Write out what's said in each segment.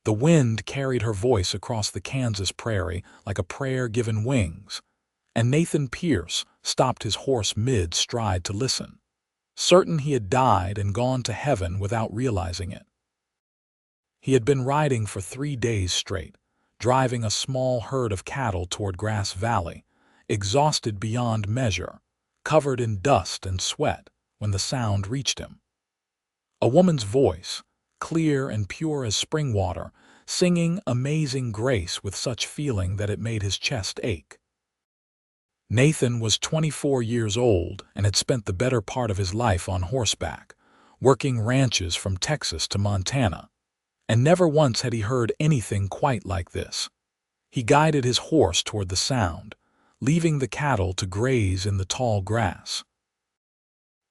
The wind carried her voice across the Kansas prairie like a prayer given wings, and Nathan Pierce stopped his horse mid-stride to listen, certain he had died and gone to heaven without realizing it. He had been riding for 3 days straight, driving a small herd of cattle toward Grass Valley, exhausted beyond measure, covered in dust and sweat, when the sound reached him. A woman's voice, clear and pure as spring water, singing Amazing Grace with such feeling that it made his chest ache. Nathan was 24 years old and had spent the better part of his life on horseback, working ranches from Texas to Montana, and never once had he heard anything quite like this. He guided his horse toward the sound, leaving the cattle to graze in the tall grass.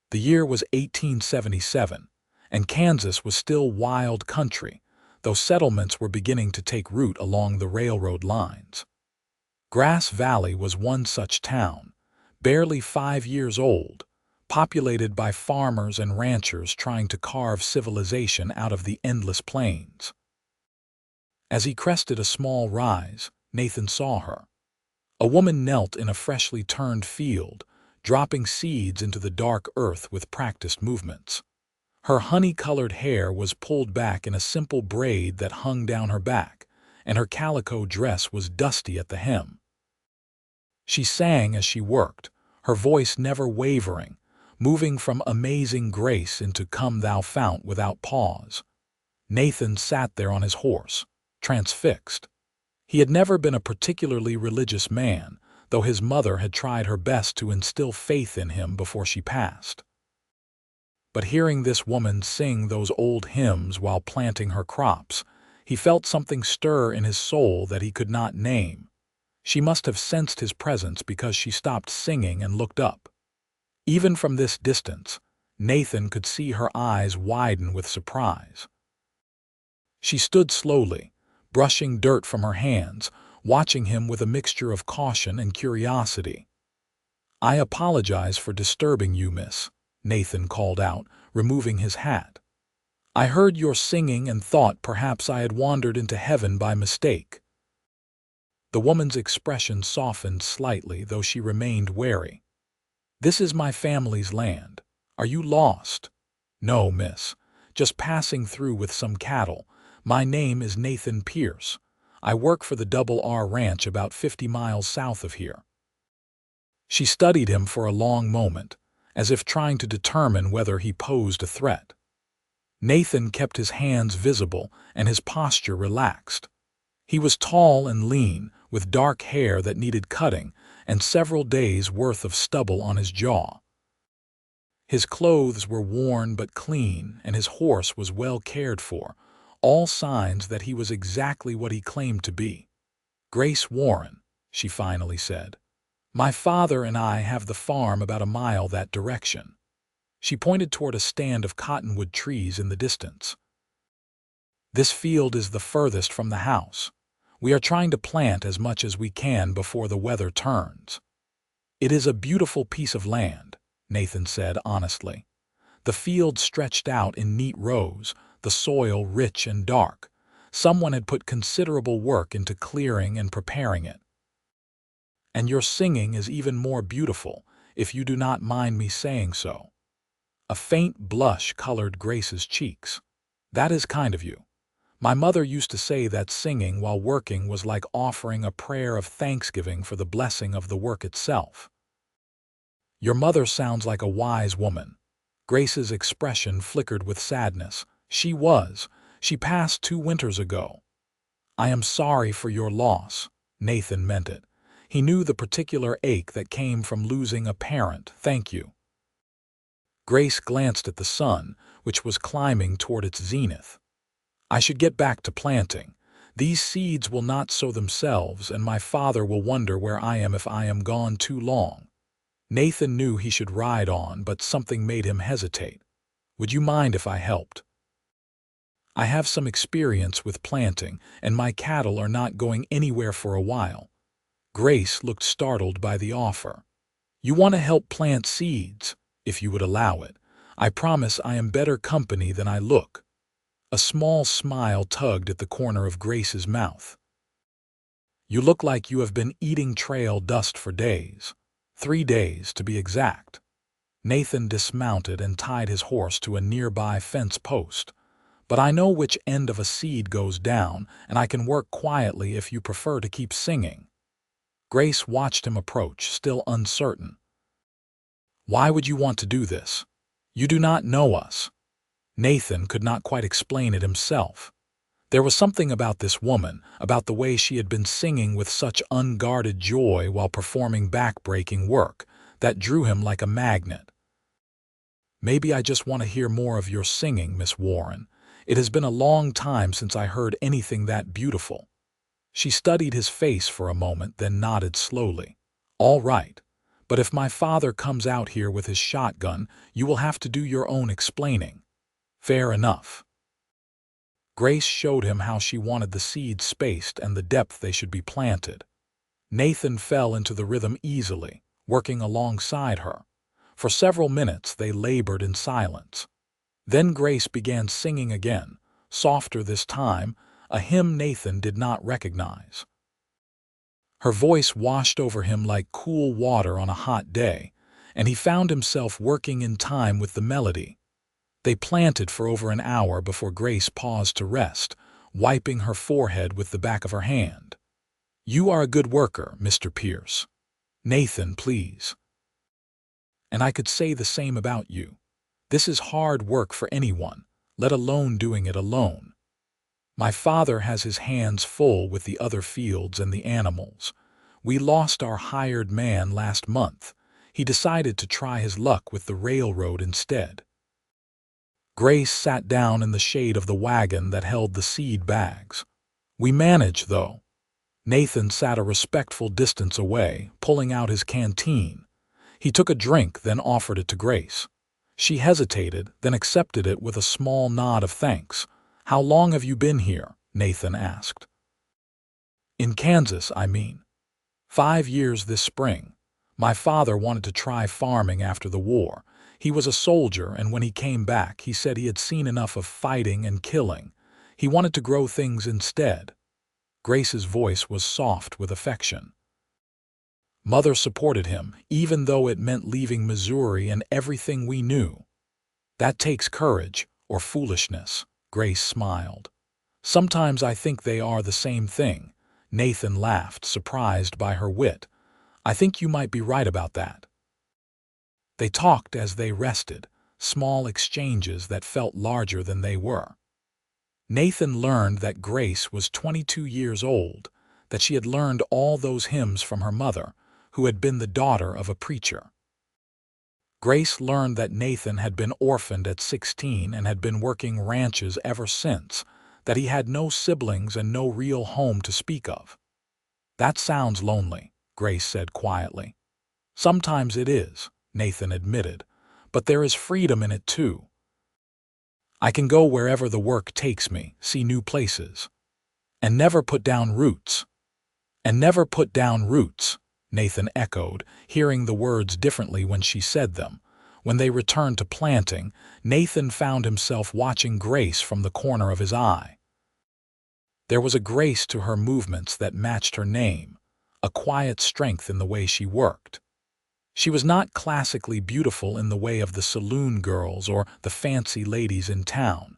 The year was 1877, and Kansas was still wild country, though settlements were beginning to take root along the railroad lines. Grass Valley was one such town, barely 5 years old, populated by farmers and ranchers trying to carve civilization out of the endless plains. As he crested a small rise, Nathan saw her. A woman knelt in a freshly turned field, dropping seeds into the dark earth with practiced movements. Her honey-colored hair was pulled back in a simple braid that hung down her back, and her calico dress was dusty at the hem. She sang as she worked, her voice never wavering, moving from Amazing Grace into Come Thou Fount without pause. Nathan sat there on his horse, transfixed. He had never been a particularly religious man, though his mother had tried her best to instill faith in him before she passed. But hearing this woman sing those old hymns while planting her crops, he felt something stir in his soul that he could not name. She must have sensed his presence because she stopped singing and looked up. Even from this distance, Nathan could see her eyes widen with surprise. She stood slowly, brushing dirt from her hands, watching him with a mixture of caution and curiosity. "I apologize for disturbing you, miss," Nathan called out, removing his hat. "I heard your singing and thought perhaps I had wandered into heaven by mistake." The woman's expression softened slightly, though she remained wary. "This is my family's land. Are you lost?" "No, miss. Just passing through with some cattle. My name is Nathan Pierce. I work for the Double R Ranch about 50 miles south of here." She studied him for a long moment, as if trying to determine whether he posed a threat. Nathan kept his hands visible and his posture relaxed. He was tall and lean, with dark hair that needed cutting and several days' worth of stubble on his jaw. His clothes were worn but clean, and his horse was well cared for, all signs that he was exactly what he claimed to be. "Grace Warren," she finally said. "My father and I have the farm about a mile that direction." She pointed toward a stand of cottonwood trees in the distance. "This field is the furthest from the house. We are trying to plant as much as we can before the weather turns." "It is a beautiful piece of land," Nathan said honestly. The field stretched out in neat rows, the soil rich and dark. Someone had put considerable work into clearing and preparing it. "And your singing is even more beautiful, if you do not mind me saying so." A faint blush colored Grace's cheeks. "That is kind of you. My mother used to say that singing while working was like offering a prayer of thanksgiving for the blessing of the work itself." "Your mother sounds like a wise woman." Grace's expression flickered with sadness. "She was. She passed 2 winters ago." "I am sorry for your loss." Nathan meant it. He knew the particular ache that came from losing a parent. "Thank you." Grace glanced at the sun, which was climbing toward its zenith. "I should get back to planting. These seeds will not sow themselves, and my father will wonder where I am if I am gone too long." Nathan knew he should ride on, but something made him hesitate. "Would you mind if I helped? I have some experience with planting, and my cattle are not going anywhere for a while." Grace looked startled by the offer. "You want to help plant seeds? If you would allow it. I promise I am better company than I look." A small smile tugged at the corner of Grace's mouth. "You look like you have been eating trail dust for days. 3 days, to be exact." Nathan dismounted and tied his horse to a nearby fence post. "But I know which end of a seed goes down, and I can work quietly if you prefer to keep singing." Grace watched him approach, still uncertain. "Why would you want to do this? You do not know us." Nathan could not quite explain it himself. There was something about this woman, about the way she had been singing with such unguarded joy while performing back-breaking work, that drew him like a magnet. "Maybe I just want to hear more of your singing, Miss Warren. It has been a long time since I heard anything that beautiful." She studied his face for a moment, then nodded slowly. "All right, but if my father comes out here with his shotgun, you will have to do your own explaining." "Fair enough." Grace showed him how she wanted the seeds spaced and the depth they should be planted. Nathan fell into the rhythm easily, working alongside her. For several minutes they labored in silence. Then Grace began singing again, softer this time, a hymn Nathan did not recognize. Her voice washed over him like cool water on a hot day, and he found himself working in time with the melody. They planted for over an hour before Grace paused to rest, wiping her forehead with the back of her hand. "You are a good worker, Mr. Pierce." "Nathan, please." "And I could say the same about you. This is hard work for anyone, let alone doing it alone. My father has his hands full with the other fields and the animals. We lost our hired man last month. He decided to try his luck with the railroad instead." Grace sat down in the shade of the wagon that held the seed bags. "We manage, though." Nathan sat a respectful distance away, pulling out his canteen. He took a drink, then offered it to Grace. She hesitated, then accepted it with a small nod of thanks. "How long have you been here?" Nathan asked. "In Kansas, I mean." 5 years this spring. My father wanted to try farming after the war. He was a soldier, and when he came back, he said he had seen enough of fighting and killing. He wanted to grow things instead. Grace's voice was soft with affection. "Mother supported him, even though it meant leaving Missouri and everything we knew." "That takes courage, or foolishness," Grace smiled. "Sometimes I think they are the same thing." Nathan laughed, surprised by her wit. "I think you might be right about that." They talked as they rested, small exchanges that felt larger than they were. Nathan learned that Grace was 22 years old, that she had learned all those hymns from her mother, who had been the daughter of a preacher. Grace learned that Nathan had been orphaned at 16 and had been working ranches ever since, that he had no siblings and no real home to speak of. "That sounds lonely," Grace said quietly. "Sometimes it is," Nathan admitted, "but there is freedom in it too. I can go wherever the work takes me, see new places, and never put down roots." "And never put down roots," Nathan echoed, hearing the words differently when she said them. When they returned to planting, Nathan found himself watching Grace from the corner of his eye. There was a grace to her movements that matched her name, a quiet strength in the way she worked. She was not classically beautiful in the way of the saloon girls or the fancy ladies in town,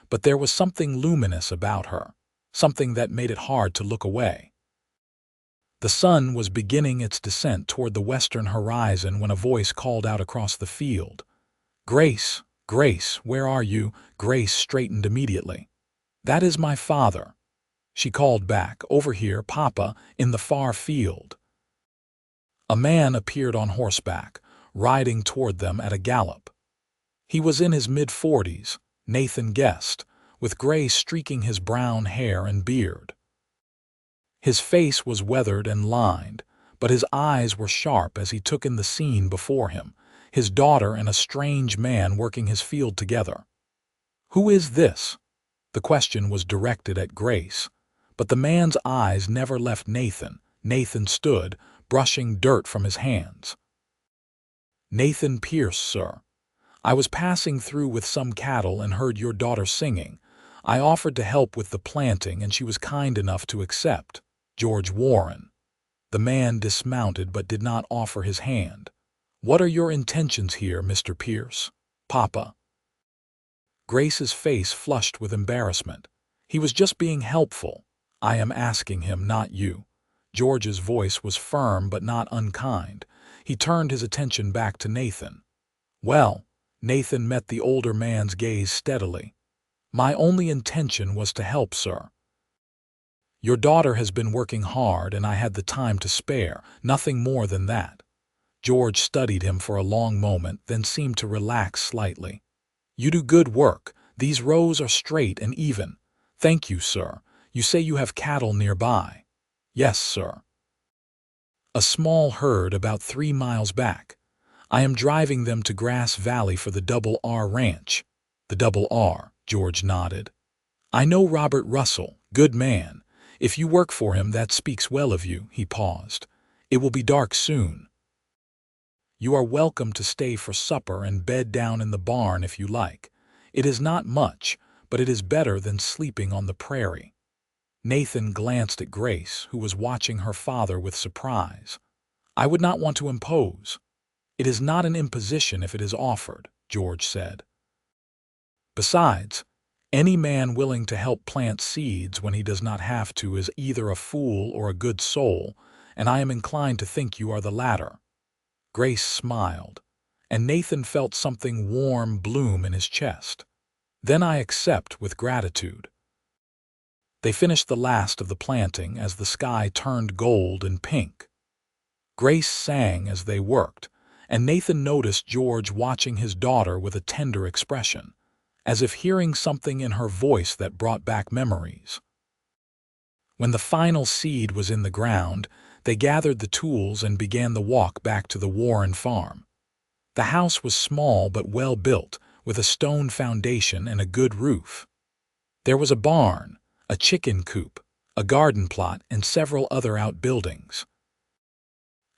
but there was something luminous about her, something that made it hard to look away. The sun was beginning its descent toward the western horizon when a voice called out across the field. "Grace, Grace, where are you?" Grace straightened immediately. "That is my father." She called back, "Over here, Papa, in the far field." A man appeared on horseback, riding toward them at a gallop. He was in his mid-40s, Nathan guessed, with gray streaking his brown hair and beard. His face was weathered and lined, but his eyes were sharp as he took in the scene before him, his daughter and a strange man working his field together. "Who is this?" The question was directed at Grace, but the man's eyes never left Nathan. Nathan stood, brushing dirt from his hands. "Nathan Pierce, sir. I was passing through with some cattle and heard your daughter singing. I offered to help with the planting and she was kind enough to accept. George Warren. The man dismounted but did not offer his hand. What are your intentions here, Mr. Pierce? Papa. Grace's face flushed with embarrassment. He was just being helpful. I am asking him, not you. George's voice was firm but not unkind. He turned his attention back to Nathan. Well, Nathan met the older man's gaze steadily. My only intention was to help, sir. Your daughter has been working hard and I had the time to spare, nothing more than that. George studied him for a long moment, then seemed to relax slightly. You do good work. These rows are straight and even. Thank you, sir. You say you have cattle nearby? Yes, sir. A small herd about 3 miles back. I am driving them to Grass Valley for the Double R Ranch. The Double R, George nodded. I know Robert Russell, good man. If you work for him, that speaks well of you. He paused. It will be dark soon. You are welcome to stay for supper and bed down in the barn if you like. It is not much, but it is better than sleeping on the prairie. Nathan glanced at Grace, who was watching her father with surprise. I would not want to impose. It is not an imposition if it is offered, George said. Besides, any man willing to help plant seeds when he does not have to is either a fool or a good soul, and I am inclined to think you are the latter. Grace smiled, and Nathan felt something warm bloom in his chest. Then I accept with gratitude. They finished the last of the planting as the sky turned gold and pink. Grace sang as they worked, and Nathan noticed George watching his daughter with a tender expression, as if hearing something in her voice that brought back memories. When the final seed was in the ground, they gathered the tools and began the walk back to the Warren farm. The house was small but well built, with a stone foundation and a good roof. There was a barn, a chicken coop, a garden plot, and several other outbuildings.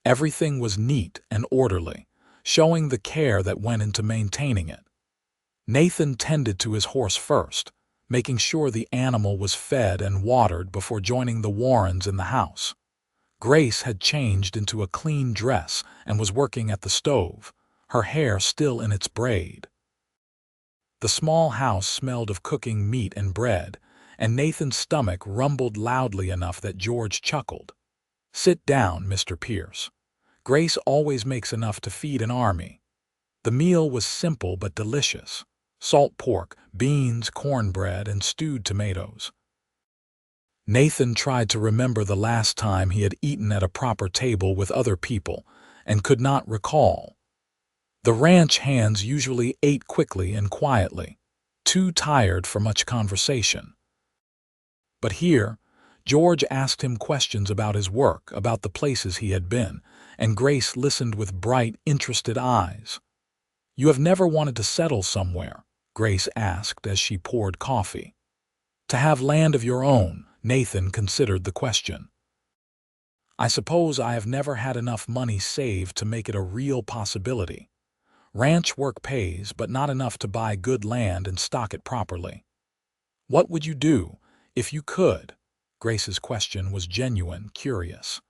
Everything was neat and orderly, showing the care that went into maintaining it. Nathan tended to his horse first, making sure the animal was fed and watered before joining the Warrens in the house. Grace had changed into a clean dress and was working at the stove, her hair still in its braid. The small house smelled of cooking meat and bread, and Nathan's stomach rumbled loudly enough that George chuckled. Sit down, Mr. Pierce. Grace always makes enough to feed an army. The meal was simple but delicious. Salt pork, beans, cornbread, and stewed tomatoes. Nathan tried to remember the last time he had eaten at a proper table with other people and could not recall. The ranch hands usually ate quickly and quietly, too tired for much conversation. But here, George asked him questions about his work, about the places he had been, and Grace listened with bright, interested eyes. You have never wanted to settle somewhere? Grace asked as she poured coffee. To have land of your own, Nathan considered the question. I suppose I have never had enough money saved to make it a real possibility. Ranch work pays, but not enough to buy good land and stock it properly. What would you do if you could? Grace's question was genuine, curious.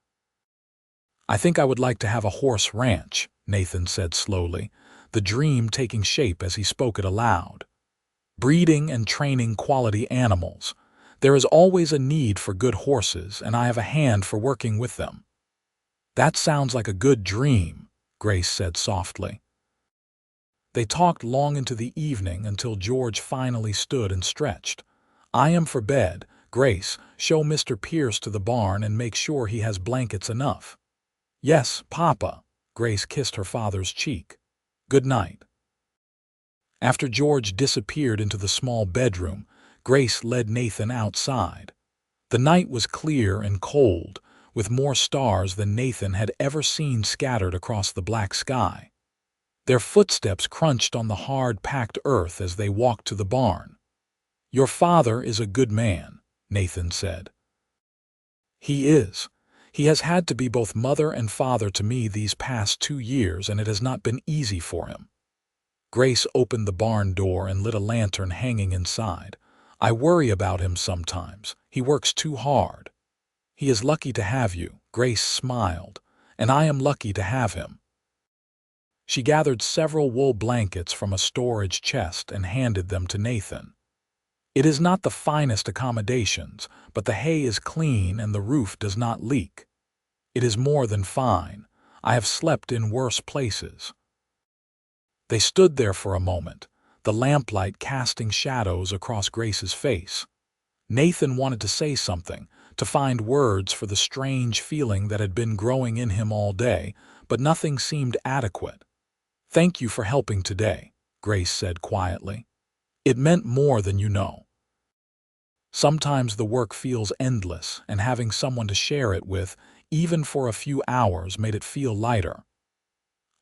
I think I would like to have a horse ranch, Nathan said slowly, the dream taking shape as he spoke it aloud. Breeding and training quality animals. There is always a need for good horses, and I have a hand for working with them. That sounds like a good dream, Grace said softly. They talked long into the evening until George finally stood and stretched. I am for bed. Grace, show Mr. Pierce to the barn and make sure he has blankets enough. Yes, Papa. Grace kissed her father's cheek. Good night. After George disappeared into the small bedroom, Grace led Nathan outside. The night was clear and cold, with more stars than Nathan had ever seen scattered across the black sky. Their footsteps crunched on the hard, packed earth as they walked to the barn. Your father is a good man, Nathan said. He is. He has had to be both mother and father to me these past 2 years, and it has not been easy for him. Grace opened the barn door and lit a lantern hanging inside. I worry about him sometimes. He works too hard. He is lucky to have you, Grace smiled, and I am lucky to have him. She gathered several wool blankets from a storage chest and handed them to Nathan. It is not the finest accommodations, but the hay is clean and the roof does not leak. It is more than fine. I have slept in worse places. They stood there for a moment, the lamplight casting shadows across Grace's face. Nathan wanted to say something, to find words for the strange feeling that had been growing in him all day, but nothing seemed adequate. "Thank you for helping today," Grace said quietly. "It meant more than you know." Sometimes the work feels endless, and having someone to share it with, even for a few hours, made it feel lighter.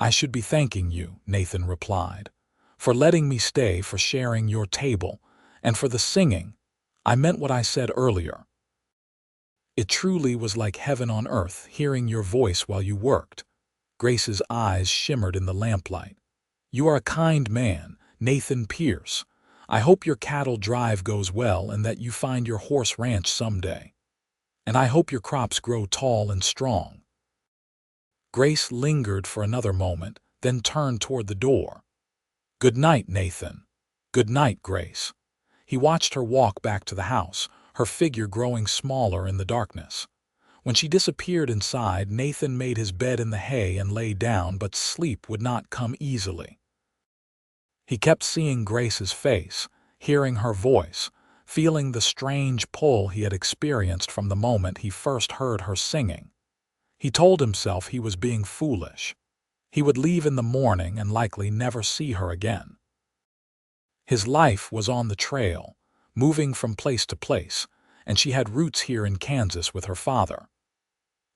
"I should be thanking you," Nathan replied, "for letting me stay, for sharing your table, and for the singing. I meant what I said earlier. It truly was like heaven on earth, hearing your voice while you worked." Grace's eyes shimmered in the lamplight. "You are a kind man, Nathan Pierce. I hope your cattle drive goes well and that you find your horse ranch someday. And I hope your crops grow tall and strong." Grace lingered for another moment, then turned toward the door. "Good night, Nathan." "Good night, Grace." He watched her walk back to the house, her figure growing smaller in the darkness. When she disappeared inside, Nathan made his bed in the hay and lay down, but sleep would not come easily. He kept seeing Grace's face, hearing her voice, feeling the strange pull he had experienced from the moment he first heard her singing. He told himself he was being foolish. He would leave in the morning and likely never see her again. His life was on the trail, moving from place to place, and she had roots here in Kansas with her father.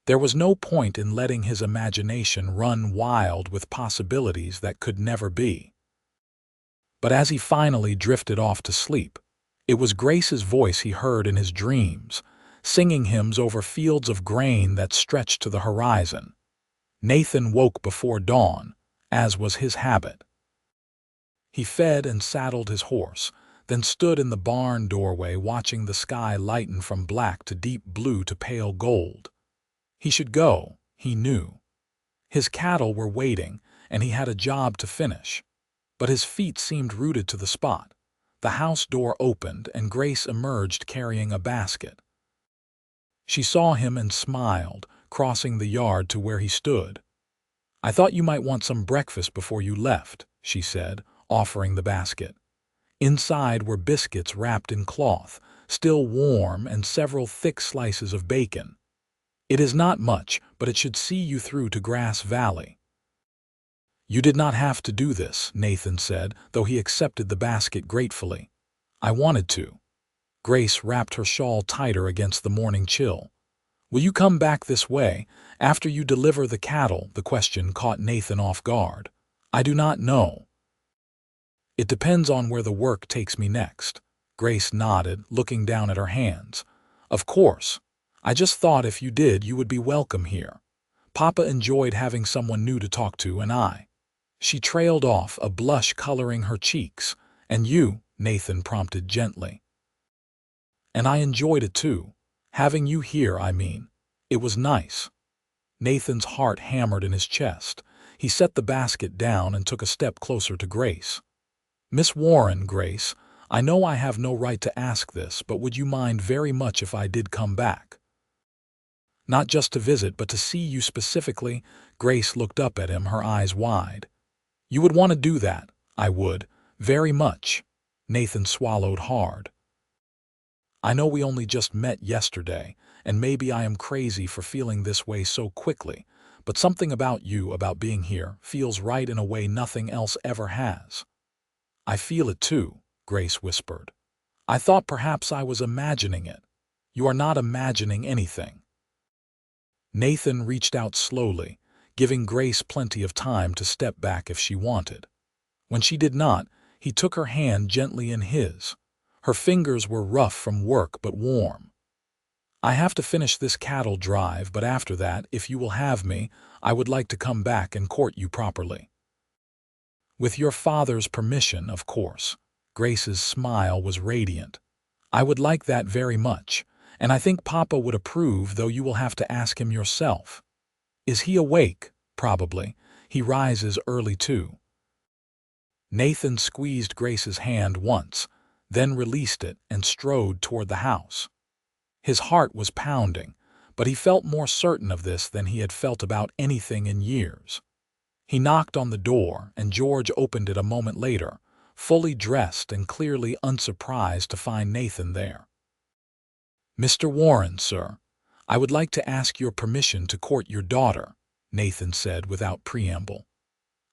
There was no point in letting his imagination run wild with possibilities that could never be. But as he finally drifted off to sleep, it was Grace's voice he heard in his dreams, singing hymns over fields of grain that stretched to the horizon. Nathan woke before dawn, as was his habit. He fed and saddled his horse, then stood in the barn doorway watching the sky lighten from black to deep blue to pale gold. He should go, he knew. His cattle were waiting, and he had a job to finish. But his feet seemed rooted to the spot. The house door opened, and Grace emerged carrying a basket. She saw him and smiled, crossing the yard to where he stood. "I thought you might want some breakfast before you left," she said, offering the basket. Inside were biscuits wrapped in cloth, still warm, and several thick slices of bacon. "It is not much, but it should see you through to Grass Valley." "You did not have to do this," Nathan said, though he accepted the basket gratefully. "I wanted to." Grace wrapped her shawl tighter against the morning chill. "Will you come back this way, after you deliver the cattle?" The question caught Nathan off guard. "I do not know. It depends on where the work takes me next." Grace nodded, looking down at her hands. "Of course. I just thought if you did, you would be welcome here. Papa enjoyed having someone new to talk to, and I—" She trailed off, a blush coloring her cheeks. "And you," Nathan prompted gently. "And I enjoyed it too. Having you here, I mean. It was nice." Nathan's heart hammered in his chest. He set the basket down and took a step closer to Grace. "Miss Warren, Grace, I know I have no right to ask this, but would you mind very much if I did come back? Not just to visit, but to see you specifically." Grace looked up at him, her eyes wide. "You would want to do that?" "I would, very much." Nathan swallowed hard. "I know we only just met yesterday, and maybe I am crazy for feeling this way so quickly, but something about you, about being here, feels right in a way nothing else ever has." "I feel it too," Grace whispered. "I thought perhaps I was imagining it." "You are not imagining anything." Nathan reached out slowly, giving Grace plenty of time to step back if she wanted. When she did not, he took her hand gently in his. Her fingers were rough from work but warm. "I have to finish this cattle drive, but after that, if you will have me, I would like to come back and court you properly." "With your father's permission, of course." Grace's smile was radiant. I would like that very much, and I think Papa would approve, though you will have to ask him yourself. Is he awake? Probably. He rises early too. Nathan squeezed Grace's hand once, then released it and strode toward the house. His heart was pounding, but he felt more certain of this than he had felt about anything in years. He knocked on the door, and George opened it a moment later, fully dressed and clearly unsurprised to find Nathan there. "Mr. Warren, sir, I would like to ask your permission to court your daughter," Nathan said without preamble.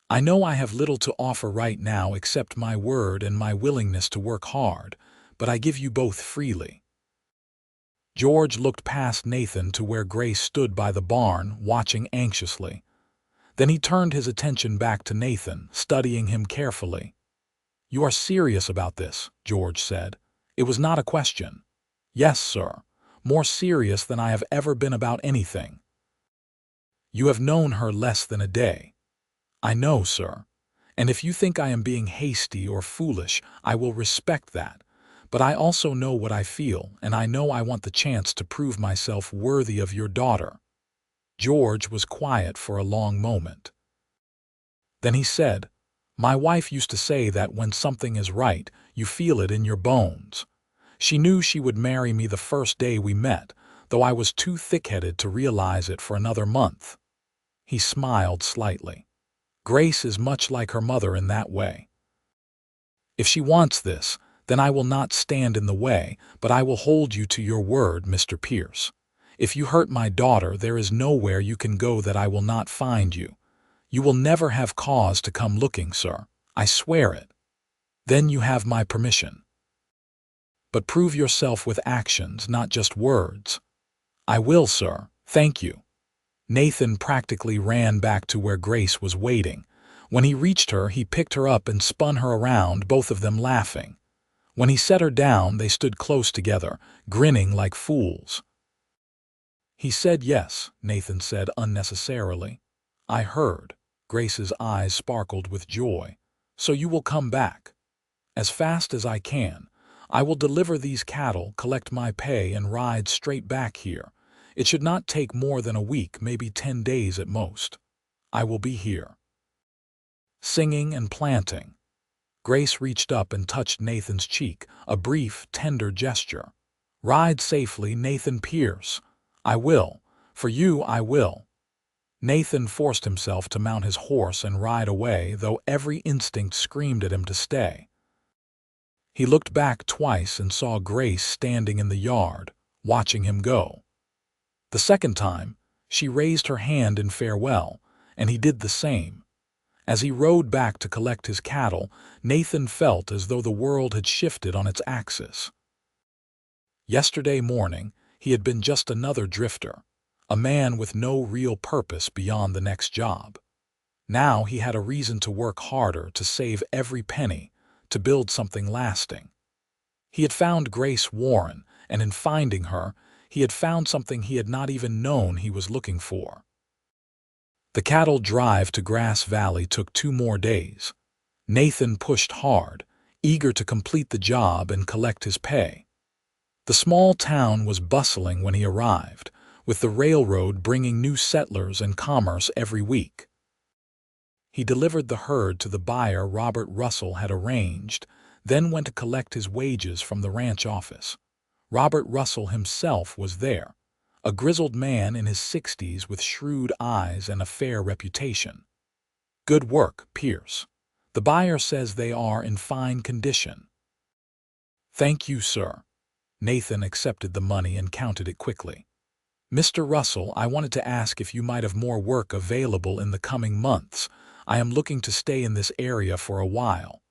"I know I have little to offer right now except my word and my willingness to work hard, but I give you both freely." George looked past Nathan to where Grace stood by the barn, watching anxiously. Then he turned his attention back to Nathan, studying him carefully. "You are serious about this," George said. "It was not a question." "Yes, sir. More serious than I have ever been about anything." "You have known her less than a day." "I know, sir. And if you think I am being hasty or foolish, I will respect that. But I also know what I feel, and I know I want the chance to prove myself worthy of your daughter." George was quiet for a long moment. Then he said, "My wife used to say that when something is right, you feel it in your bones. She knew she would marry me the first day we met, though I was too thick-headed to realize it for another month." He smiled slightly. "Grace is much like her mother in that way. If she wants this, then I will not stand in the way, but I will hold you to your word, Mr. Pierce. If you hurt my daughter, there is nowhere you can go that I will not find you. You will never have cause to come looking, sir. I swear it. Then you have my permission. But prove yourself with actions, not just words." "I will, sir. Thank you." Nathan practically ran back to where Grace was waiting. When he reached her, he picked her up and spun her around, both of them laughing. When he set her down, they stood close together, grinning like fools. "He said yes," Nathan said unnecessarily. "I heard." Grace's eyes sparkled with joy. "So you will come back?" "As fast as I can. I will deliver these cattle, collect my pay, and ride straight back here. It should not take more than a week, maybe 10 days at most. I will be here." Singing and planting. Grace reached up and touched Nathan's cheek, a brief, tender gesture. "Ride safely, Nathan Pierce." "I will. For you, I will." Nathan forced himself to mount his horse and ride away, though every instinct screamed at him to stay. He looked back twice and saw Grace standing in the yard, watching him go. The second time, she raised her hand in farewell, and he did the same. As he rode back to collect his cattle, Nathan felt as though the world had shifted on its axis. Yesterday morning, he had been just another drifter, a man with no real purpose beyond the next job. Now he had a reason to work harder, to save every penny, to build something lasting. He had found Grace Warren, and in finding her, he had found something he had not even known he was looking for. The cattle drive to Grass Valley took 2 more days. Nathan pushed hard, eager to complete the job and collect his pay. The small town was bustling when he arrived, with the railroad bringing new settlers and commerce every week. He delivered the herd to the buyer Robert Russell had arranged, then went to collect his wages from the ranch office. Robert Russell himself was there, a grizzled man in his 60s with shrewd eyes and a fair reputation. "Good work, Pierce. The buyer says they are in fine condition." "Thank you, sir." Nathan accepted the money and counted it quickly. "Mr. Russell, I wanted to ask if you might have more work available in the coming months. I am looking to stay in this area for a while."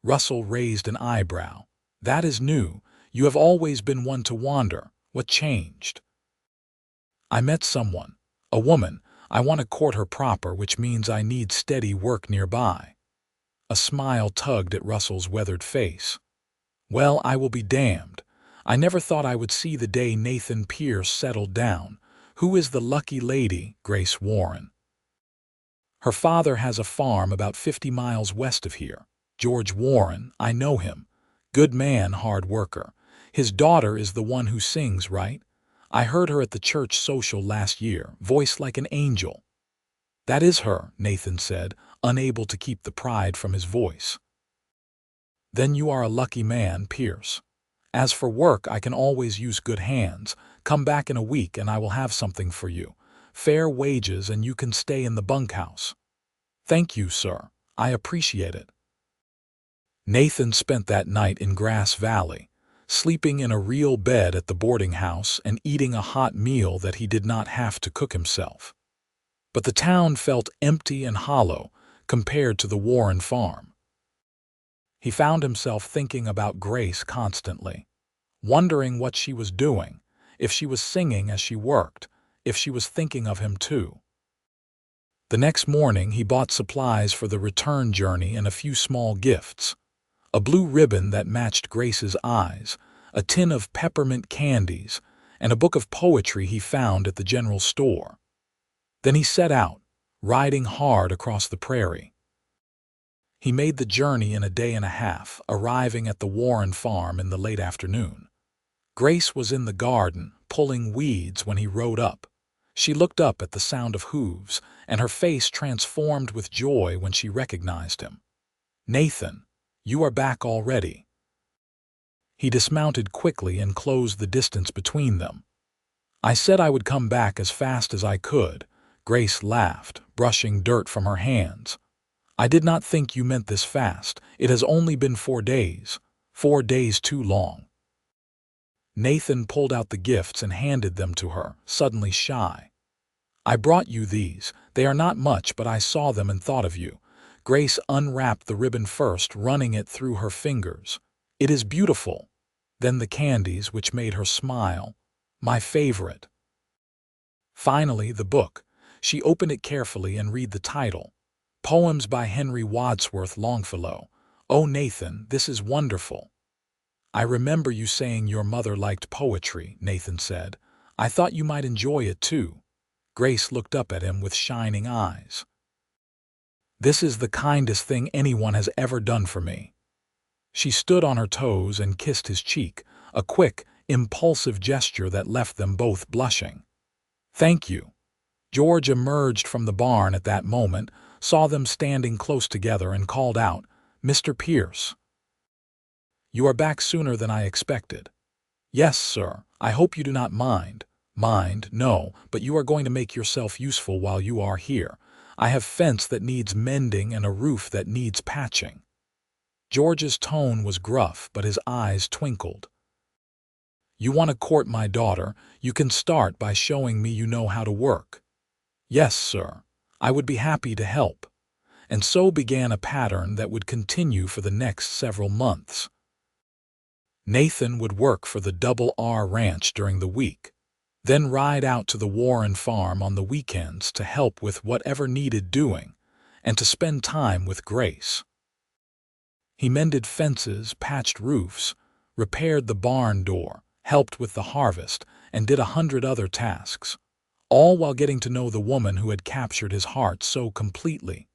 Russell raised an eyebrow. "That is new. You have always been one to wander. What changed?" "I met someone. A woman. I want to court her proper, which means I need steady work nearby." A smile tugged at Russell's weathered face. "Well, I will be damned. I never thought I would see the day Nathan Pierce settled down. Who is the lucky lady?" "Grace Warren. Her father has a farm about 50 miles west of here. George Warren, I know him. Good man, hard worker. His daughter is the one who sings, right? I heard her at the church social last year, voiced like an angel. That is her, Nathan said, unable to keep the pride from his voice. Then you are a lucky man, Pierce. As for work, I can always use good hands. Come back in a week and I will have something for you. Fair wages and you can stay in the bunkhouse. Thank you, sir. I appreciate it. Nathan spent that night in Grass Valley, sleeping in a real bed at the boarding house and eating a hot meal that he did not have to cook himself. But the town felt empty and hollow compared to the Warren farm. He found himself thinking about Grace constantly, wondering what she was doing, if she was singing as she worked, if she was thinking of him too. The next morning he bought supplies for the return journey and a few small gifts. A blue ribbon that matched Grace's eyes, a tin of peppermint candies, and a book of poetry he found at the general store. Then he set out, riding hard across the prairie. He made the journey in a day and a half, arriving at the Warren farm in the late afternoon. Grace was in the garden, pulling weeds when he rode up. She looked up at the sound of hooves, and her face transformed with joy when she recognized him. Nathan, you are back already. He dismounted quickly and closed the distance between them. I said I would come back as fast as I could. Grace laughed, brushing dirt from her hands. I did not think you meant this fast. It has only been 4 days. 4 days too long. Nathan pulled out the gifts and handed them to her, suddenly shy. I brought you these. They are not much, but I saw them and thought of you. Grace unwrapped the ribbon first, running it through her fingers. It is beautiful. Then the candies, which made her smile. My favorite. Finally, the book. She opened it carefully and read the title. Poems by Henry Wadsworth Longfellow. Oh, Nathan, this is wonderful. I remember you saying your mother liked poetry, Nathan said. I thought you might enjoy it too. Grace looked up at him with shining eyes. This is the kindest thing anyone has ever done for me. She stood on her toes and kissed his cheek, a quick, impulsive gesture that left them both blushing. Thank you. George emerged from the barn at that moment, saw them standing close together and called out, Mr. Pierce. You are back sooner than I expected. Yes, sir. I hope you do not mind. Mind, no, but you are going to make yourself useful while you are here. I have fence that needs mending and a roof that needs patching. George's tone was gruff, but his eyes twinkled. You want to court my daughter, you can start by showing me you know how to work. Yes, sir. I would be happy to help. And so began a pattern that would continue for the next several months. Nathan would work for the Double R Ranch during the week, then ride out to the Warren farm on the weekends to help with whatever needed doing, and to spend time with Grace. He mended fences, patched roofs, repaired the barn door, helped with the harvest, and did 100 other tasks, all while getting to know the woman who had captured his heart so completely.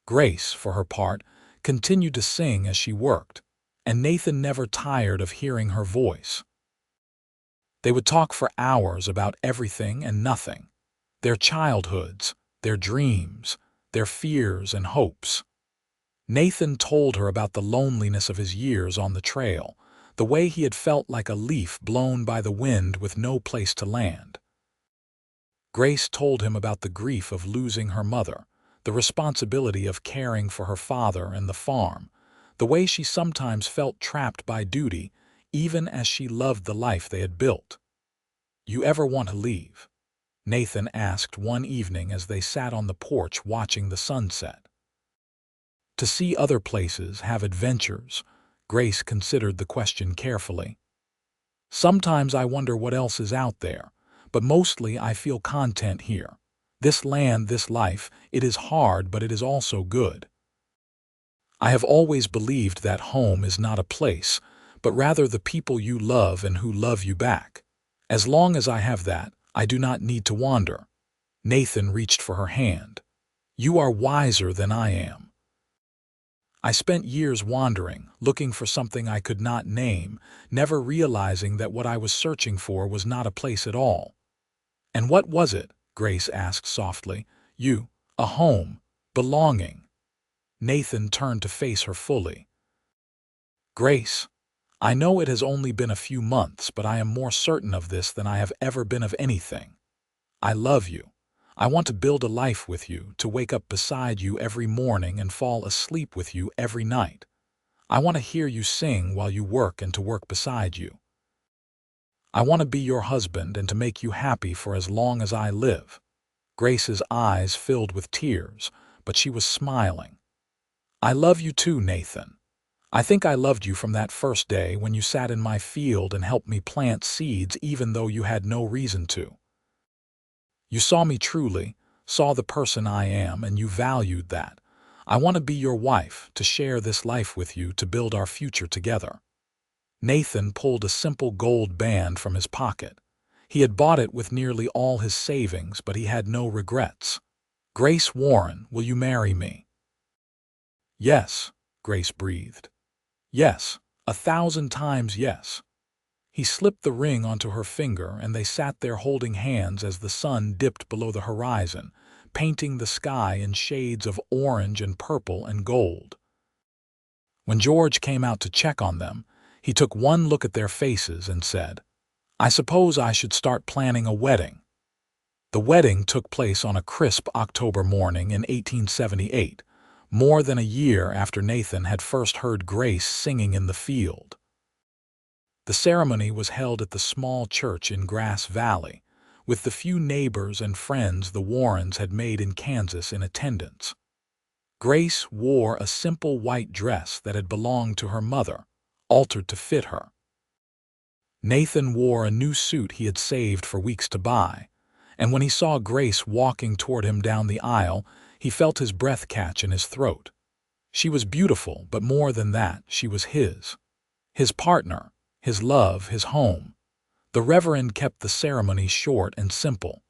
Grace, for her part, continued to sing as she worked, and Nathan never tired of hearing her voice. They would talk for hours about everything and nothing, their childhoods, their dreams, their fears and hopes. Nathan told her about the loneliness of his years on the trail, the way he had felt like a leaf blown by the wind with no place to land. Grace told him about the grief of losing her mother, the responsibility of caring for her father and the farm, the way she sometimes felt trapped by duty, even as she loved the life they had built. You ever want to leave? Nathan asked one evening as they sat on the porch watching the sunset. To see other places, have adventures, Grace considered the question carefully. Sometimes I wonder what else is out there, but mostly I feel content here. This land, this life, it is hard, but it is also good. I have always believed that home is not a place, but rather the people you love and who love you back. As long as I have that, I do not need to wander. Nathan reached for her hand. You are wiser than I am. I spent years wandering, looking for something I could not name, never realizing that what I was searching for was not a place at all. And what was it? Grace asked softly. You, a home, belonging. Nathan turned to face her fully. Grace, I know it has only been a few months, but I am more certain of this than I have ever been of anything. I love you. I want to build a life with you, to wake up beside you every morning and fall asleep with you every night. I want to hear you sing while you work and to work beside you. I want to be your husband and to make you happy for as long as I live. Grace's eyes filled with tears, but she was smiling. I love you too, Nathan. I think I loved you from that first day when you sat in my field and helped me plant seeds even though you had no reason to. You saw me truly, saw the person I am, and you valued that. I want to be your wife, to share this life with you, to build our future together. Nathan pulled a simple gold band from his pocket. He had bought it with nearly all his savings, but he had no regrets. Grace Warren, will you marry me? Yes, Grace breathed. Yes, 1,000 times yes. He slipped the ring onto her finger, and they sat there holding hands as the sun dipped below the horizon, painting the sky in shades of orange and purple and gold. When George came out to check on them, he took one look at their faces and said, I suppose I should start planning a wedding. The wedding took place on a crisp October morning in 1878, more than a year after Nathan had first heard Grace singing in the field. The ceremony was held at the small church in Grass Valley, with the few neighbors and friends the Warrens had made in Kansas in attendance. Grace wore a simple white dress that had belonged to her mother, altered to fit her. Nathan wore a new suit he had saved for weeks to buy, and when he saw Grace walking toward him down the aisle, he felt his breath catch in his throat. She was beautiful, but more than that, she was his partner, his love, his home. The Reverend kept the ceremony short and simple.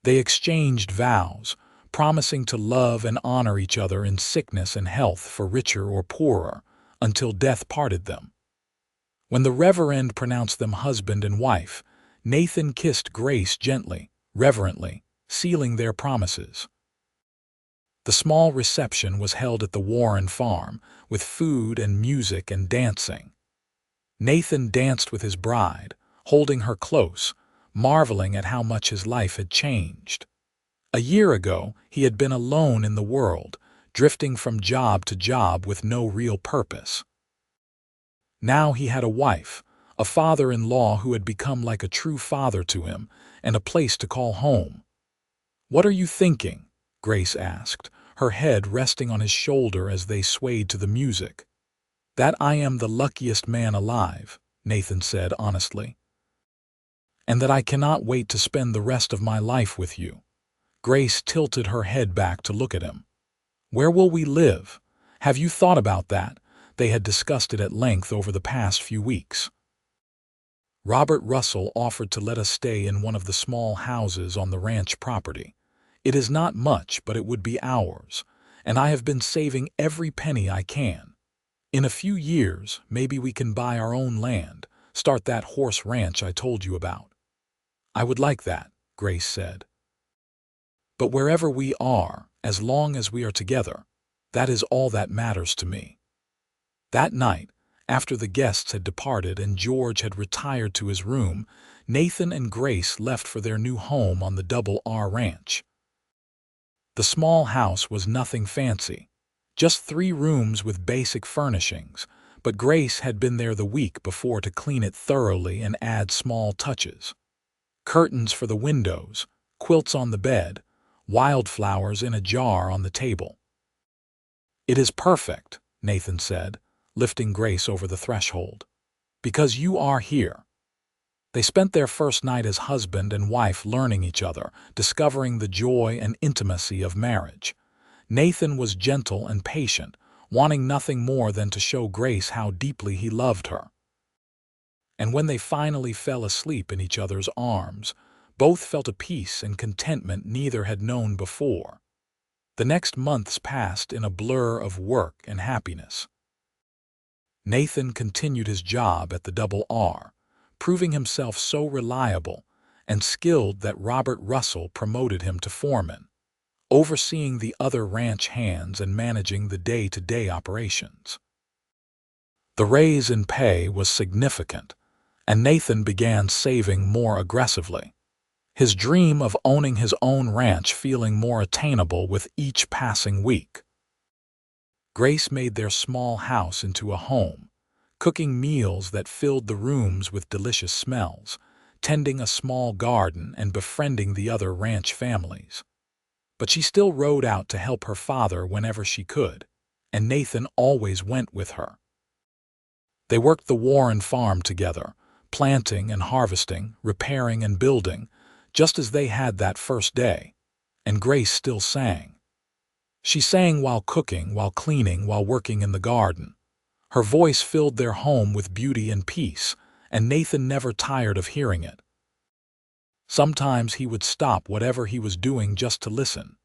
They exchanged vows, promising to love and honor each other in sickness and health, for richer or poorer, until death parted them. When the Reverend pronounced them husband and wife, Nathan kissed Grace gently, reverently, sealing their promises. The small reception was held at the Warren farm, with food and music and dancing. Nathan danced with his bride, holding her close, marveling at how much his life had changed. A year ago, he had been alone in the world, drifting from job to job with no real purpose. Now he had a wife, a father-in-law who had become like a true father to him, and a place to call home. "What are you thinking?" Grace asked, her head resting on his shoulder as they swayed to the music. "That I am the luckiest man alive," Nathan said honestly. "And that I cannot wait to spend the rest of my life with you." Grace tilted her head back to look at him. "Where will we live? Have you thought about that?" They had discussed it at length over the past few weeks. "Robert Russell offered to let us stay in one of the small houses on the ranch property. It is not much, but it would be ours, and I have been saving every penny I can. In a few years, maybe we can buy our own land, start that horse ranch I told you about." "I would like that," Grace said. "But wherever we are, as long as we are together, that is all that matters to me." That night, after the guests had departed and George had retired to his room, Nathan and Grace left for their new home on the Double R Ranch. The small house was nothing fancy, just 3 rooms with basic furnishings, but Grace had been there the week before to clean it thoroughly and add small touches. Curtains for the windows, quilts on the bed, wildflowers in a jar on the table. "It is perfect," Nathan said, lifting Grace over the threshold, "because you are here." They spent their first night as husband and wife, learning each other, discovering the joy and intimacy of marriage. Nathan was gentle and patient, wanting nothing more than to show Grace how deeply he loved her. And when they finally fell asleep in each other's arms, both felt a peace and contentment neither had known before. The next months passed in a blur of work and happiness. Nathan continued his job at the Double R, proving himself so reliable and skilled that Robert Russell promoted him to foreman, overseeing the other ranch hands and managing the day-to-day operations. The raise in pay was significant, and Nathan began saving more aggressively, his dream of owning his own ranch feeling more attainable with each passing week. Grace made their small house into a home, cooking meals that filled the rooms with delicious smells, tending a small garden and befriending the other ranch families. But she still rode out to help her father whenever she could, and Nathan always went with her. They worked the Warren farm together, planting and harvesting, repairing and building, just as they had that first day, and Grace still sang. She sang while cooking, while cleaning, while working in the garden. Her voice filled their home with beauty and peace, and Nathan never tired of hearing it. Sometimes he would stop whatever he was doing just to listen,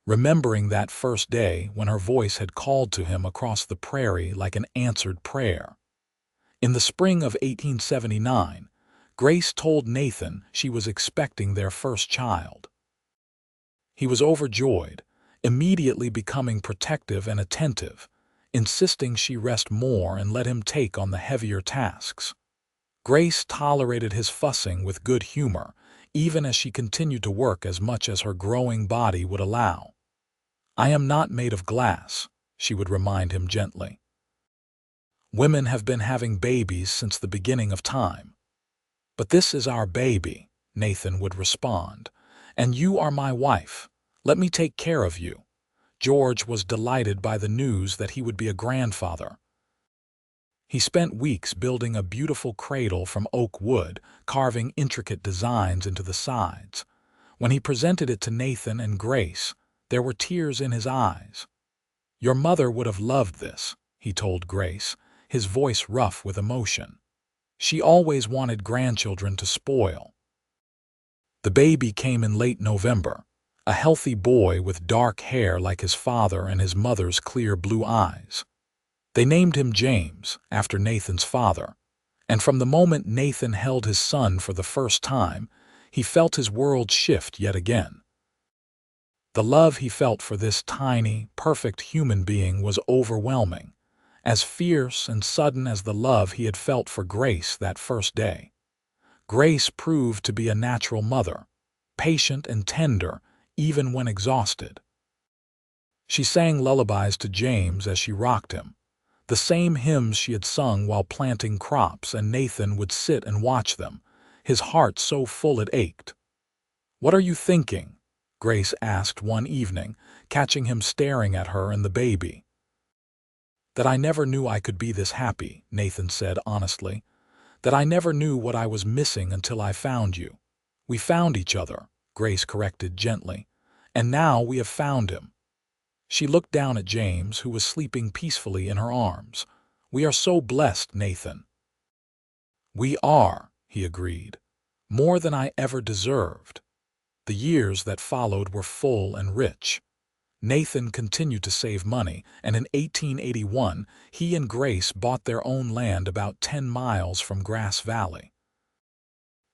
remembering that first day when her voice had called to him across the prairie like an answered prayer. In the spring of 1879, Grace told Nathan she was expecting their first child. He was overjoyed, immediately becoming protective and attentive, insisting she rest more and let him take on the heavier tasks. Grace tolerated his fussing with good humor, even as she continued to work as much as her growing body would allow. "I am not made of glass," she would remind him gently. "Women have been having babies since the beginning of time. But this is our baby," Nathan would respond, "and you are my wife. Let me take care of you." George was delighted by the news that he would be a grandfather. He spent weeks building a beautiful cradle from oak wood, carving intricate designs into the sides. When he presented it to Nathan and Grace, there were tears in his eyes. "Your mother would have loved this," he told Grace, his voice rough with emotion. "She always wanted grandchildren to spoil." The baby came in late November, a healthy boy with dark hair like his father and his mother's clear blue eyes. They named him James, after Nathan's father, and from the moment Nathan held his son for the first time, he felt his world shift yet again. The love he felt for this tiny, perfect human being was overwhelming, as fierce and sudden as the love he had felt for Grace that first day. Grace proved to be a natural mother, patient and tender, even when exhausted. She sang lullabies to James as she rocked him, the same hymns she had sung while planting crops, and Nathan would sit and watch them, his heart so full it ached. "What are you thinking?" Grace asked one evening, catching him staring at her and the baby. "That I never knew I could be this happy," Nathan said honestly. "That I never knew what I was missing until I found you." "We found each other," Grace corrected gently, "and now we have found him." She looked down at James, who was sleeping peacefully in her arms. "We are so blessed, Nathan." "We are," he agreed, "more than I ever deserved." The years that followed were full and rich. Nathan continued to save money, and in 1881 he and Grace bought their own land about 10 miles from Grass Valley.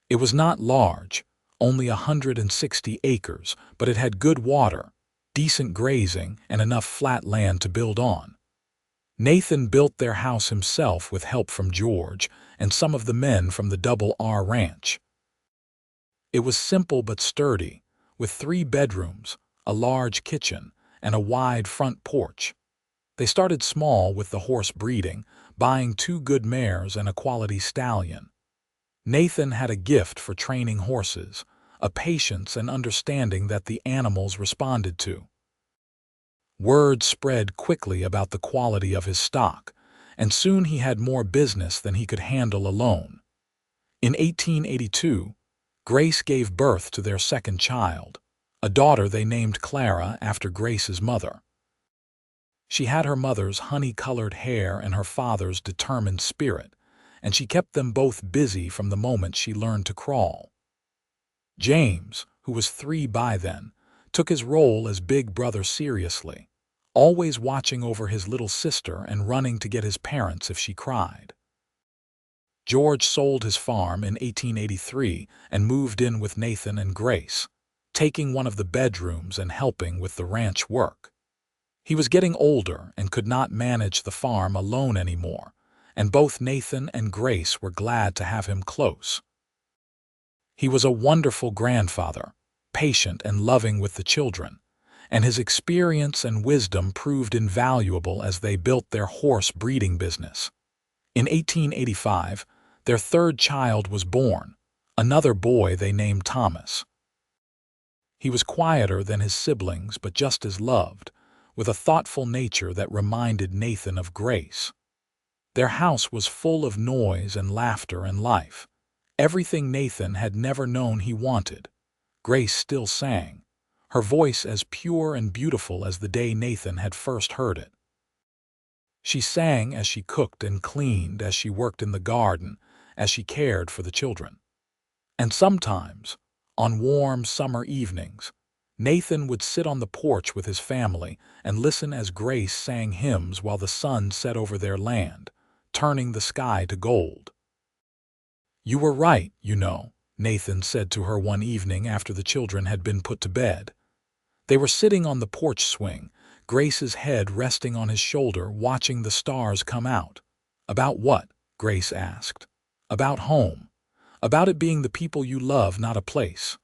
It was not large, only 160 acres, but it had good water, decent grazing, and enough flat land to build on. Nathan built their house himself with help from George and some of the men from the Double R Ranch. It was simple but sturdy, with 3 bedrooms, a large kitchen, and a wide front porch. They started small with the horse breeding, buying 2 good mares and a quality stallion. Nathan had a gift for training horses, a patience and understanding that the animals responded to. Word spread quickly about the quality of his stock, and soon he had more business than he could handle alone. In 1882, Grace gave birth to their second child, a daughter they named Clara after Grace's mother. She had her mother's honey-colored hair and her father's determined spirit, and she kept them both busy from the moment she learned to crawl. James, who was 3 by then, took his role as big brother seriously, always watching over his little sister and running to get his parents if she cried. George sold his farm in 1883 and moved in with Nathan and Grace, taking one of the bedrooms and helping with the ranch work. He was getting older and could not manage the farm alone anymore, and both Nathan and Grace were glad to have him close. He was a wonderful grandfather, patient and loving with the children, and his experience and wisdom proved invaluable as they built their horse breeding business. In 1885, their third child was born, another boy they named Thomas. He was quieter than his siblings but just as loved, with a thoughtful nature that reminded Nathan of Grace. Their house was full of noise and laughter and life, everything Nathan had never known he wanted. Grace still sang, her voice as pure and beautiful as the day Nathan had first heard it. She sang as she cooked and cleaned, as she worked in the garden, as she cared for the children. And sometimes, on warm summer evenings, Nathan would sit on the porch with his family and listen as Grace sang hymns while the sun set over their land, turning the sky to gold. "You were right, you know," Nathan said to her one evening after the children had been put to bed. They were sitting on the porch swing, Grace's head resting on his shoulder, watching the stars come out. "About what?" Grace asked. "About home. About it being the people you love, not a place."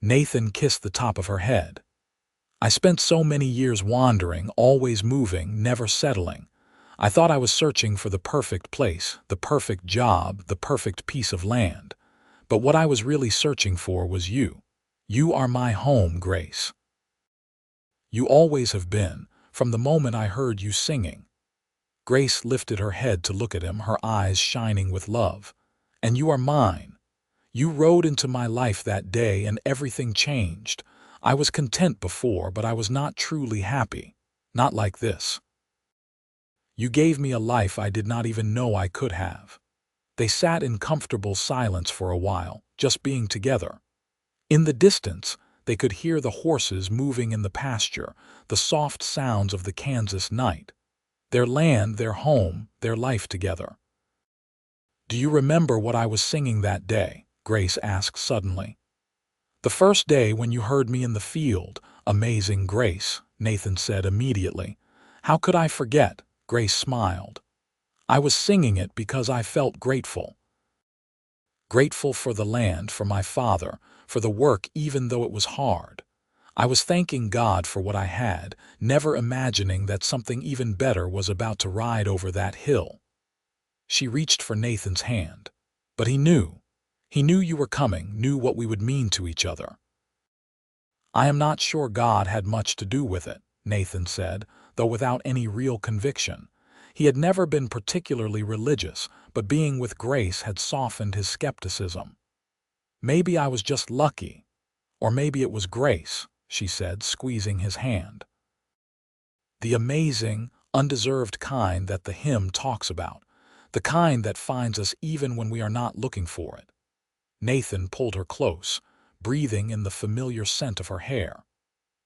Nathan kissed the top of her head. "I spent so many years wandering, always moving, never settling. I thought I was searching for the perfect place, the perfect job, the perfect piece of land. But what I was really searching for was you. You are my home, Grace. You always have been, from the moment I heard you singing." Grace lifted her head to look at him, her eyes shining with love. "And you are mine. You rode into my life that day and everything changed. I was content before, but I was not truly happy. Not like this. You gave me a life I did not even know I could have." They sat in comfortable silence for a while, just being together. In the distance, they could hear the horses moving in the pasture, the soft sounds of the Kansas night. Their land, their home, their life together. "Do you remember what I was singing that day?" Grace asked suddenly. "The first day when you heard me in the field, amazing Grace," Nathan said immediately. "How could I forget?" Grace smiled. "I was singing it because I felt grateful. Grateful for the land, for my father, for the work even though it was hard. I was thanking God for what I had, never imagining that something even better was about to ride over that hill." She reached for Nathan's hand. "But he knew. He knew you were coming, knew what we would mean to each other." "I am not sure God had much to do with it," Nathan said, though without any real conviction. He had never been particularly religious, but being with Grace had softened his skepticism. "Maybe I was just lucky. Or maybe it was grace," she said, squeezing his hand. "The amazing, undeserved kind that the hymn talks about. The kind that finds us even when we are not looking for it." Nathan pulled her close, breathing in the familiar scent of her hair.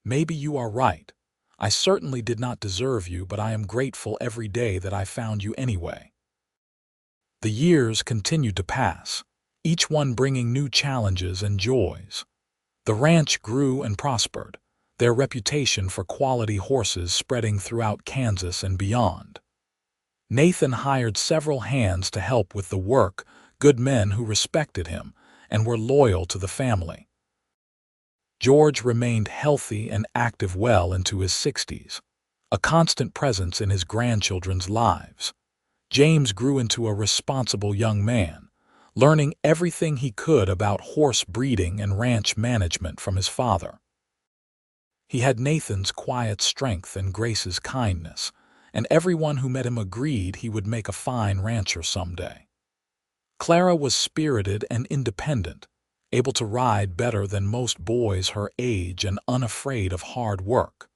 "Maybe you are right. I certainly did not deserve you, but I am grateful every day that I found you anyway." The years continued to pass, each one bringing new challenges and joys. The ranch grew and prospered, their reputation for quality horses spreading throughout Kansas and beyond. Nathan hired several hands to help with the work, good men who respected him and were loyal to the family. George remained healthy and active well into his 60s, a constant presence in his grandchildren's lives. James grew into a responsible young man, learning everything he could about horse breeding and ranch management from his father. He had Nathan's quiet strength and Grace's kindness, and everyone who met him agreed he would make a fine rancher someday. Clara was spirited and independent, able to ride better than most boys her age and unafraid of hard work.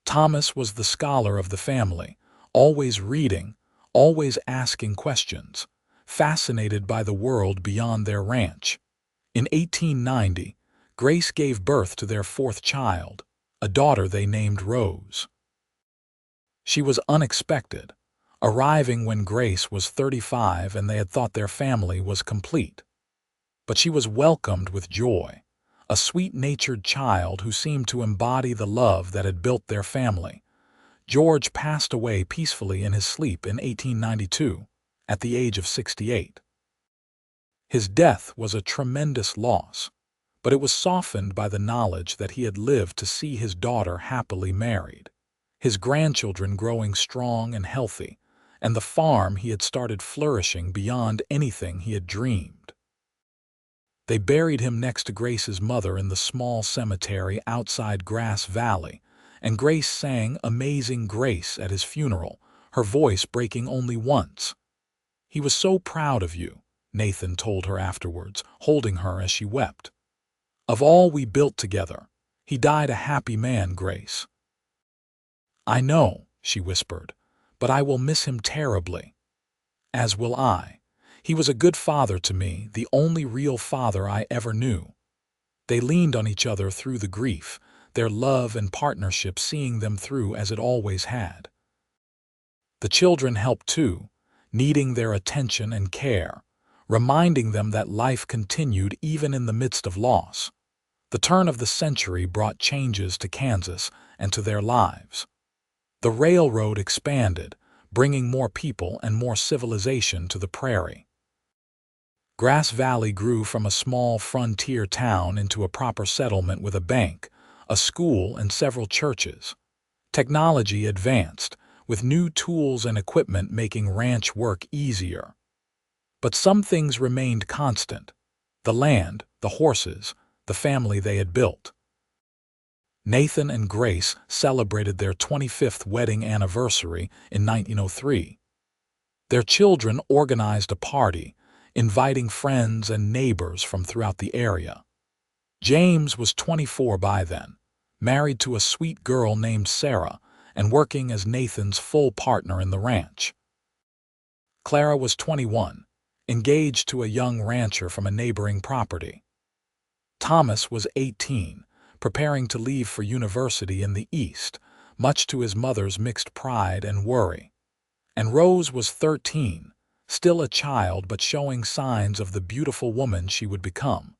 Thomas was the scholar of the family, always reading, always asking questions, fascinated by the world beyond their ranch. In 1890, Grace gave birth to their fourth child, a daughter they named Rose. She was unexpected, arriving when Grace was 35 and they had thought their family was complete. But she was welcomed with joy, a sweet-natured child who seemed to embody the love that had built their family. George passed away peacefully in his sleep in 1892, at the age of 68. His death was a tremendous loss, but it was softened by the knowledge that he had lived to see his daughter happily married, his grandchildren growing strong and healthy, and the farm he had started flourishing beyond anything he had dreamed. They buried him next to Grace's mother in the small cemetery outside Grass Valley, and Grace sang Amazing Grace at his funeral, her voice breaking only once. "He was so proud of you," Nathan told her afterwards, holding her as she wept. "Of all we built together, he died a happy man, Grace." "I know," she whispered, "but I will miss him terribly." "As will I. He was a good father to me, the only real father I ever knew." They leaned on each other through the grief, their love and partnership seeing them through as it always had. The children helped too, needing their attention and care, reminding them that life continued even in the midst of loss. The turn of the century brought changes to Kansas and to their lives. The railroad expanded, bringing more people and more civilization to the prairie. Grass Valley grew from a small frontier town into a proper settlement with a bank, a school, and several churches. Technology advanced, with new tools and equipment making ranch work easier. But some things remained constant: the land, the horses, the family they had built. Nathan and Grace celebrated their 25th wedding anniversary in 1903. Their children organized a party, inviting friends and neighbors from throughout the area. James was 24 by then, married to a sweet girl named Sarah, and working as Nathan's full partner in the ranch. Clara was 21, engaged to a young rancher from a neighboring property. Thomas was 18, preparing to leave for university in the East, much to his mother's mixed pride and worry. And Rose was 13, still a child but showing signs of the beautiful woman she would become.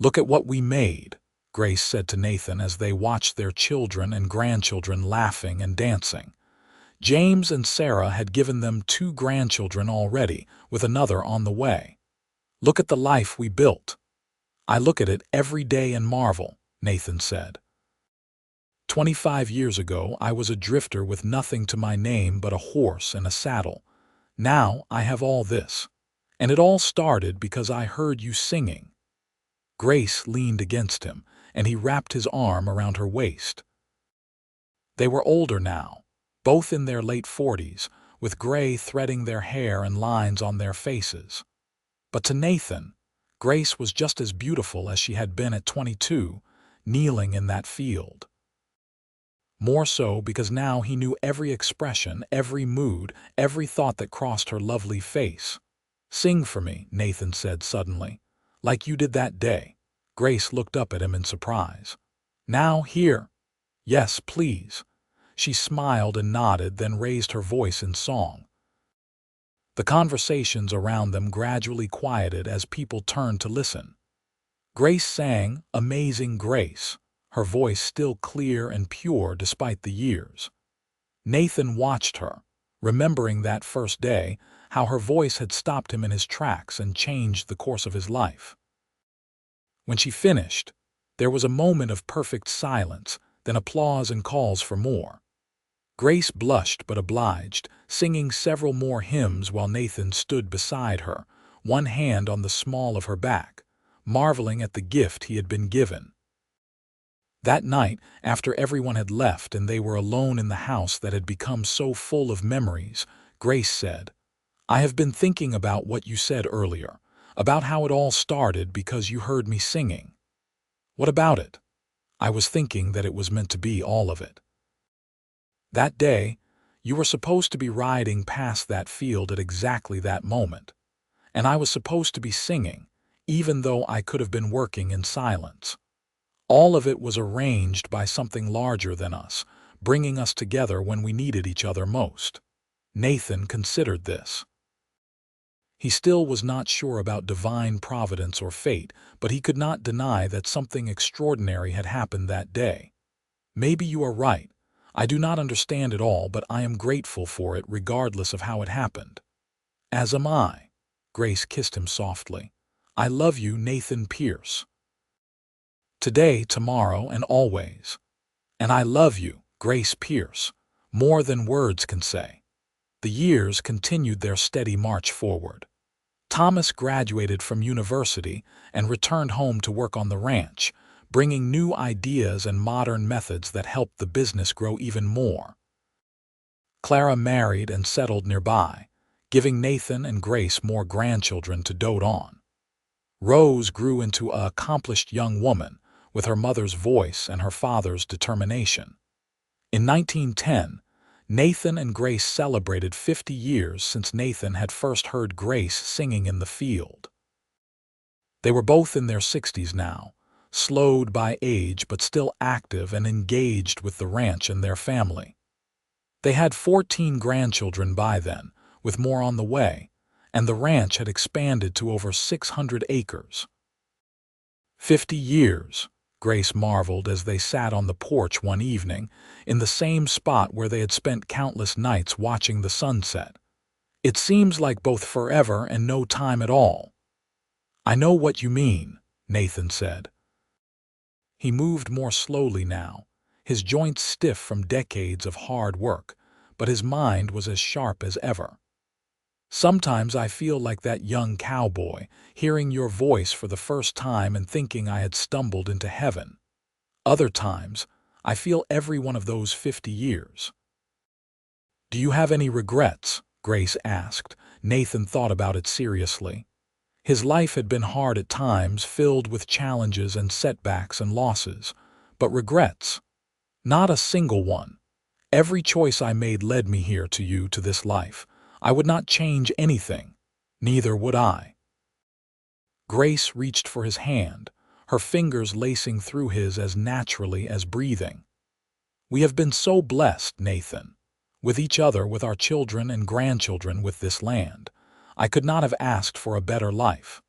"Look at what we made," Grace said to Nathan as they watched their children and grandchildren laughing and dancing. James and Sarah had given them 2 grandchildren already, with another on the way. "Look at the life we built." "I look at it every day and marvel," Nathan said. 25 years ago, I was a drifter with nothing to my name but a horse and a saddle. Now I have all this. And it all started because I heard you singing." Grace leaned against him, and he wrapped his arm around her waist. They were older now, both in their late 40s, with gray threading their hair and lines on their faces. But to Nathan, Grace was just as beautiful as she had been at 22, kneeling in that field. More so because now he knew every expression, every mood, every thought that crossed her lovely face. "Sing for me," Nathan said suddenly, "like you did that day." Grace looked up at him in surprise. "Now, here." "Yes, please." She smiled and nodded, then raised her voice in song. The conversations around them gradually quieted as people turned to listen. Grace sang Amazing Grace, her voice still clear and pure despite the years. Nathan watched her, remembering that first day, how her voice had stopped him in his tracks and changed the course of his life. When she finished, there was a moment of perfect silence, then applause and calls for more. Grace blushed but obliged, singing several more hymns while Nathan stood beside her, one hand on the small of her back, marveling at the gift he had been given. That night, after everyone had left and they were alone in the house that had become so full of memories, Grace said, "I have been thinking about what you said earlier, about how it all started because you heard me singing." "What about it?" "I was thinking that it was meant to be all of it. That day, you were supposed to be riding past that field at exactly that moment, and I was supposed to be singing, even though I could have been working in silence. All of it was arranged by something larger than us, bringing us together when we needed each other most. Nathan considered this. He still was not sure about divine providence or fate, but he could not deny that something extraordinary had happened that day. Maybe you are right. I do not understand it all, but I am grateful for it regardless of how it happened. As am I. Grace kissed him softly. I love you, Nathan Pierce. Today, tomorrow, and always. And I love you, Grace Pierce, more than words can say. The years continued their steady march forward. Thomas graduated from university and returned home to work on the ranch, bringing new ideas and modern methods that helped the business grow even more. Clara married and settled nearby, giving Nathan and Grace more grandchildren to dote on. Rose grew into an accomplished young woman, with her mother's voice and her father's determination. In 1910, Nathan and Grace celebrated 50 years since Nathan had first heard Grace singing in the field. They were both in their 60s now, slowed by age but still active and engaged with the ranch and their family. They had 14 grandchildren by then, with more on the way, and the ranch had expanded to over 600 acres. 50 years, Grace marveled as they sat on the porch one evening, in the same spot where they had spent countless nights watching the sunset. It seems like both forever and no time at all. I know what you mean, Nathan said. He moved more slowly now, his joints stiff from decades of hard work, but his mind was as sharp as ever. Sometimes I feel like that young cowboy, hearing your voice for the first time and thinking I had stumbled into heaven. Other times, I feel every one of those 50 years. Do you have any regrets? Grace asked. Nathan thought about it seriously. His life had been hard at times, filled with challenges and setbacks and losses. But regrets? Not a single one. Every choice I made led me here to this life. I would not change anything. Neither would I. Grace reached for his hand, her fingers lacing through his as naturally as breathing. We have been so blessed, Nathan. With each other, with our children and grandchildren, with this land. I could not have asked for a better life.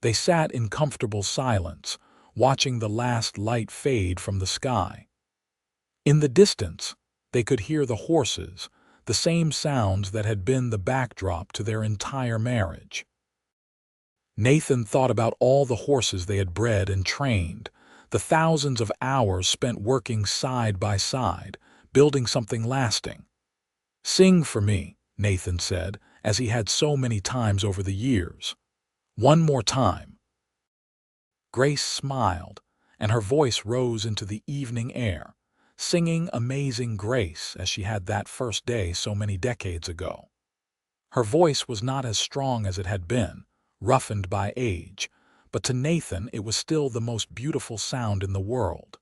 They sat in comfortable silence, watching the last light fade from the sky. In the distance, they could hear the horses, the same sounds that had been the backdrop to their entire marriage. Nathan thought about all the horses they had bred and trained, the thousands of hours spent working side by side, building something lasting. Sing for me, Nathan said, as he had so many times over the years. One more time. Grace smiled, and her voice rose into the evening air, singing Amazing Grace as she had that first day so many decades ago. Her voice was not as strong as it had been, roughened by age, but to Nathan it was still the most beautiful sound in the world.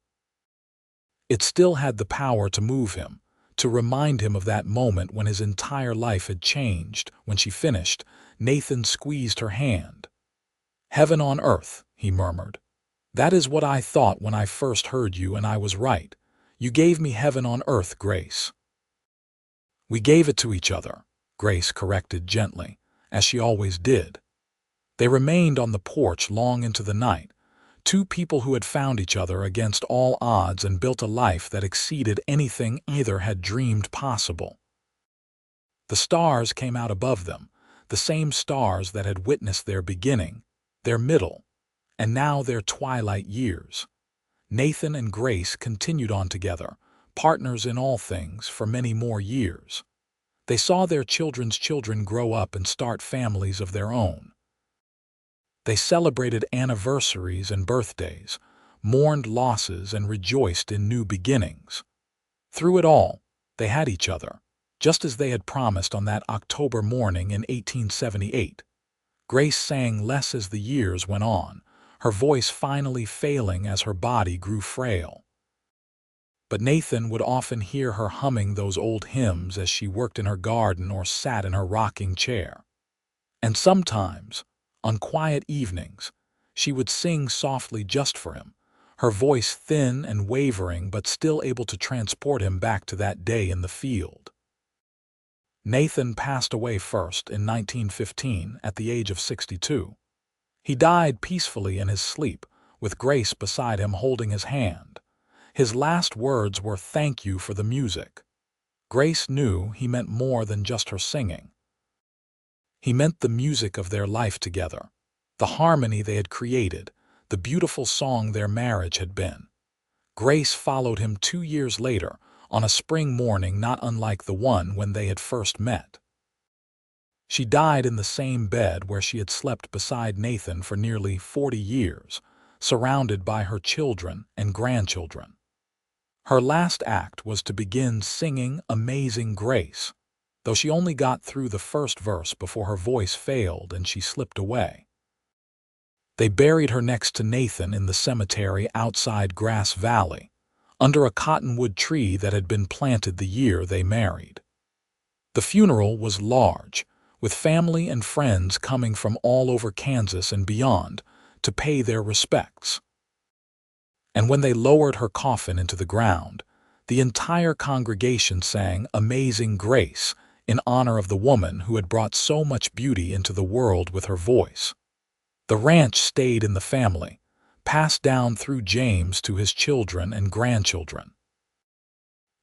It still had the power to move him, to remind him of that moment when his entire life had changed. When she finished, Nathan squeezed her hand. Heaven on earth, he murmured. That is what I thought when I first heard you, and I was right. You gave me heaven on earth, Grace. We gave it to each other, Grace corrected gently, as she always did. They remained on the porch long into the night, two people who had found each other against all odds and built a life that exceeded anything either had dreamed possible. The stars came out above them, the same stars that had witnessed their beginning, their middle, and now their twilight years. Nathan and Grace continued on together, partners in all things, for many more years. They saw their children's children grow up and start families of their own. They celebrated anniversaries and birthdays, mourned losses and rejoiced in new beginnings. Through it all, they had each other, just as they had promised on that October morning in 1878. Grace sang less as the years went on, her voice finally failing as her body grew frail. But Nathan would often hear her humming those old hymns as she worked in her garden or sat in her rocking chair. And sometimes, On quiet evenings, she would sing softly just for him, her voice thin and wavering but still able to transport him back to that day in the field. Nathan passed away first in 1915 at the age of 62. He died peacefully in his sleep, with Grace beside him holding his hand. His last words were, "Thank you for the music." Grace knew he meant more than just her singing. He meant the music of their life together, the harmony they had created, the beautiful song their marriage had been. Grace followed him 2 years later, on a spring morning not unlike the one when they had first met. She died in the same bed where she had slept beside Nathan for nearly 40 years, surrounded by her children and grandchildren. Her last act was to begin singing Amazing Grace, though she only got through the first verse before her voice failed and she slipped away. They buried her next to Nathan in the cemetery outside Grass Valley, under a cottonwood tree that had been planted the year they married. The funeral was large, with family and friends coming from all over Kansas and beyond to pay their respects. And when they lowered her coffin into the ground, the entire congregation sang Amazing Grace in honor of the woman who had brought so much beauty into the world with her voice. The ranch stayed in the family, passed down through James to his children and grandchildren.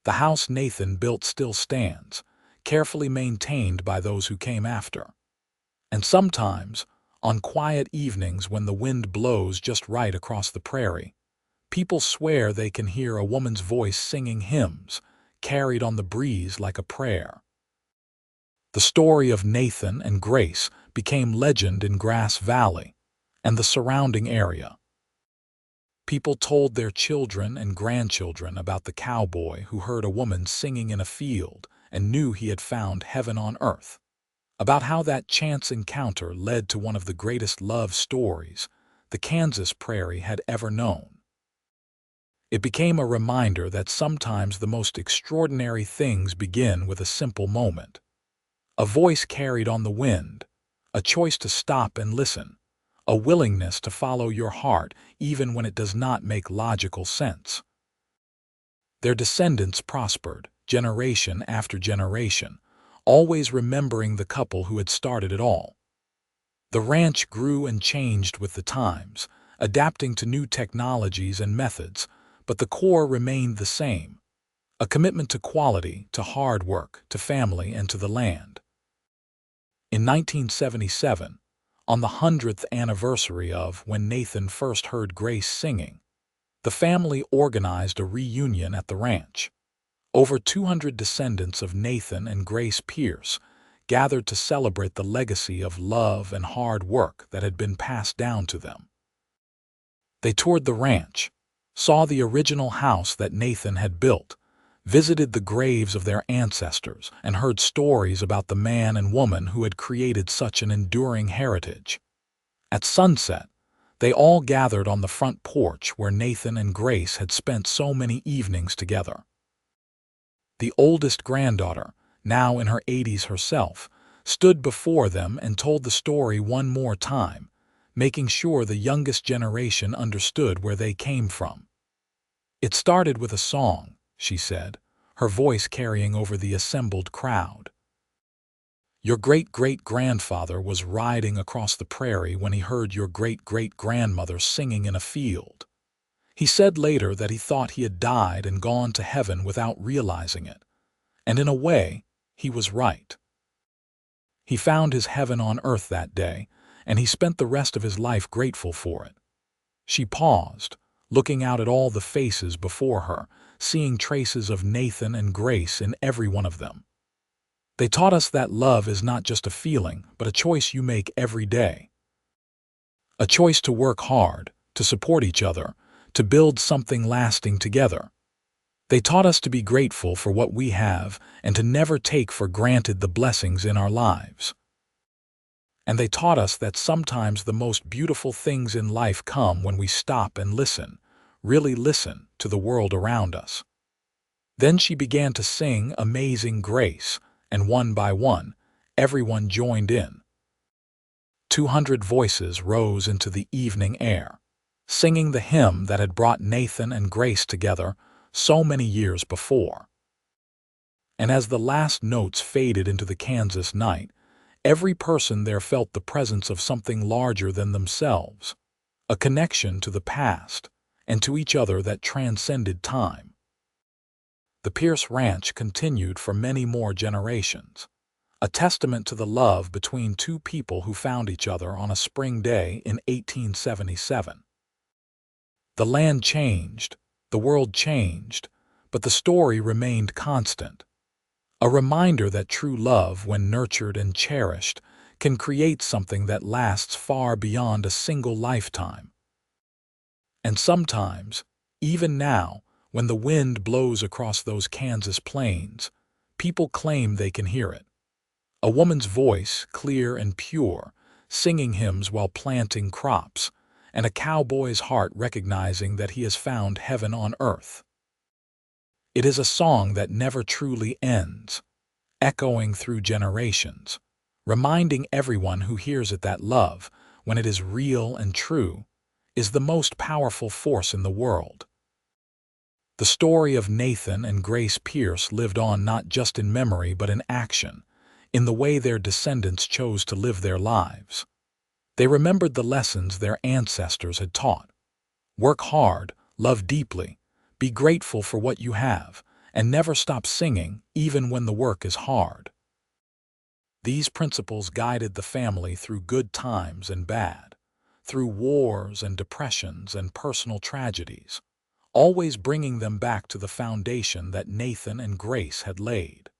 The house Nathan built still stands, carefully maintained by those who came after. And sometimes, on quiet evenings when the wind blows just right across the prairie, people swear they can hear a woman's voice singing hymns, carried on the breeze like a prayer. The story of Nathan and Grace became legend in Grass Valley and the surrounding area. People told their children and grandchildren about the cowboy who heard a woman singing in a field and knew he had found heaven on earth, about how that chance encounter led to one of the greatest love stories the Kansas prairie had ever known. It became a reminder that sometimes the most extraordinary things begin with a simple moment. A voice carried on the wind, a choice to stop and listen, a willingness to follow your heart even when it does not make logical sense. Their descendants prospered, generation after generation, always remembering the couple who had started it all. The ranch grew and changed with the times, adapting to new technologies and methods, but the core remained the same, a commitment to quality, to hard work, to family, and to the land. In 1977, on the 100th anniversary of when Nathan first heard Grace singing, the family organized a reunion at the ranch. Over 200 descendants of Nathan and Grace Pierce gathered to celebrate the legacy of love and hard work that had been passed down to them. They toured the ranch, saw the original house that Nathan had built, visited the graves of their ancestors, and heard stories about the man and woman who had created such an enduring heritage. At sunset, they all gathered on the front porch where Nathan and Grace had spent so many evenings together. The oldest granddaughter, now in her 80s herself, stood before them and told the story one more time, making sure the youngest generation understood where they came from. "It started with a song," she said, her voice carrying over the assembled crowd. "Your great-great-grandfather was riding across the prairie when he heard your great-great-grandmother singing in a field. He said later that he thought he had died and gone to heaven without realizing it. And in a way, he was right. He found his heaven on earth that day, and he spent the rest of his life grateful for it." She paused, looking out at all the faces before her, seeing traces of Nathan and Grace in every one of them. "They taught us that love is not just a feeling, but a choice you make every day. A choice to work hard, to support each other, to build something lasting together. They taught us to be grateful for what we have and to never take for granted the blessings in our lives. And they taught us that sometimes the most beautiful things in life come when we stop and listen, really listen, to the world around us." Then she began to sing Amazing Grace, and one by one, everyone joined in. 200 voices rose into the evening air, singing the hymn that had brought Nathan and Grace together so many years before. And as the last notes faded into the Kansas night, every person there felt the presence of something larger than themselves, a connection to the past and to each other that transcended time. The Pierce Ranch continued for many more generations, a testament to the love between two people who found each other on a spring day in 1877. The land changed, the world changed, but the story remained constant. A reminder that true love, when nurtured and cherished, can create something that lasts far beyond a single lifetime. And sometimes, even now, when the wind blows across those Kansas plains, people claim they can hear it. A woman's voice, clear and pure, singing hymns while planting crops, and a cowboy's heart recognizing that he has found heaven on earth. It is a song that never truly ends, echoing through generations, reminding everyone who hears it that love, when it is real and true, is the most powerful force in the world. The story of Nathan and Grace Pierce lived on not just in memory but in action, in the way their descendants chose to live their lives. They remembered the lessons their ancestors had taught. Work hard, love deeply, be grateful for what you have, and never stop singing even when the work is hard. These principles guided the family through good times and bad, through wars and depressions and personal tragedies, always bringing them back to the foundation that Nathan and Grace had laid.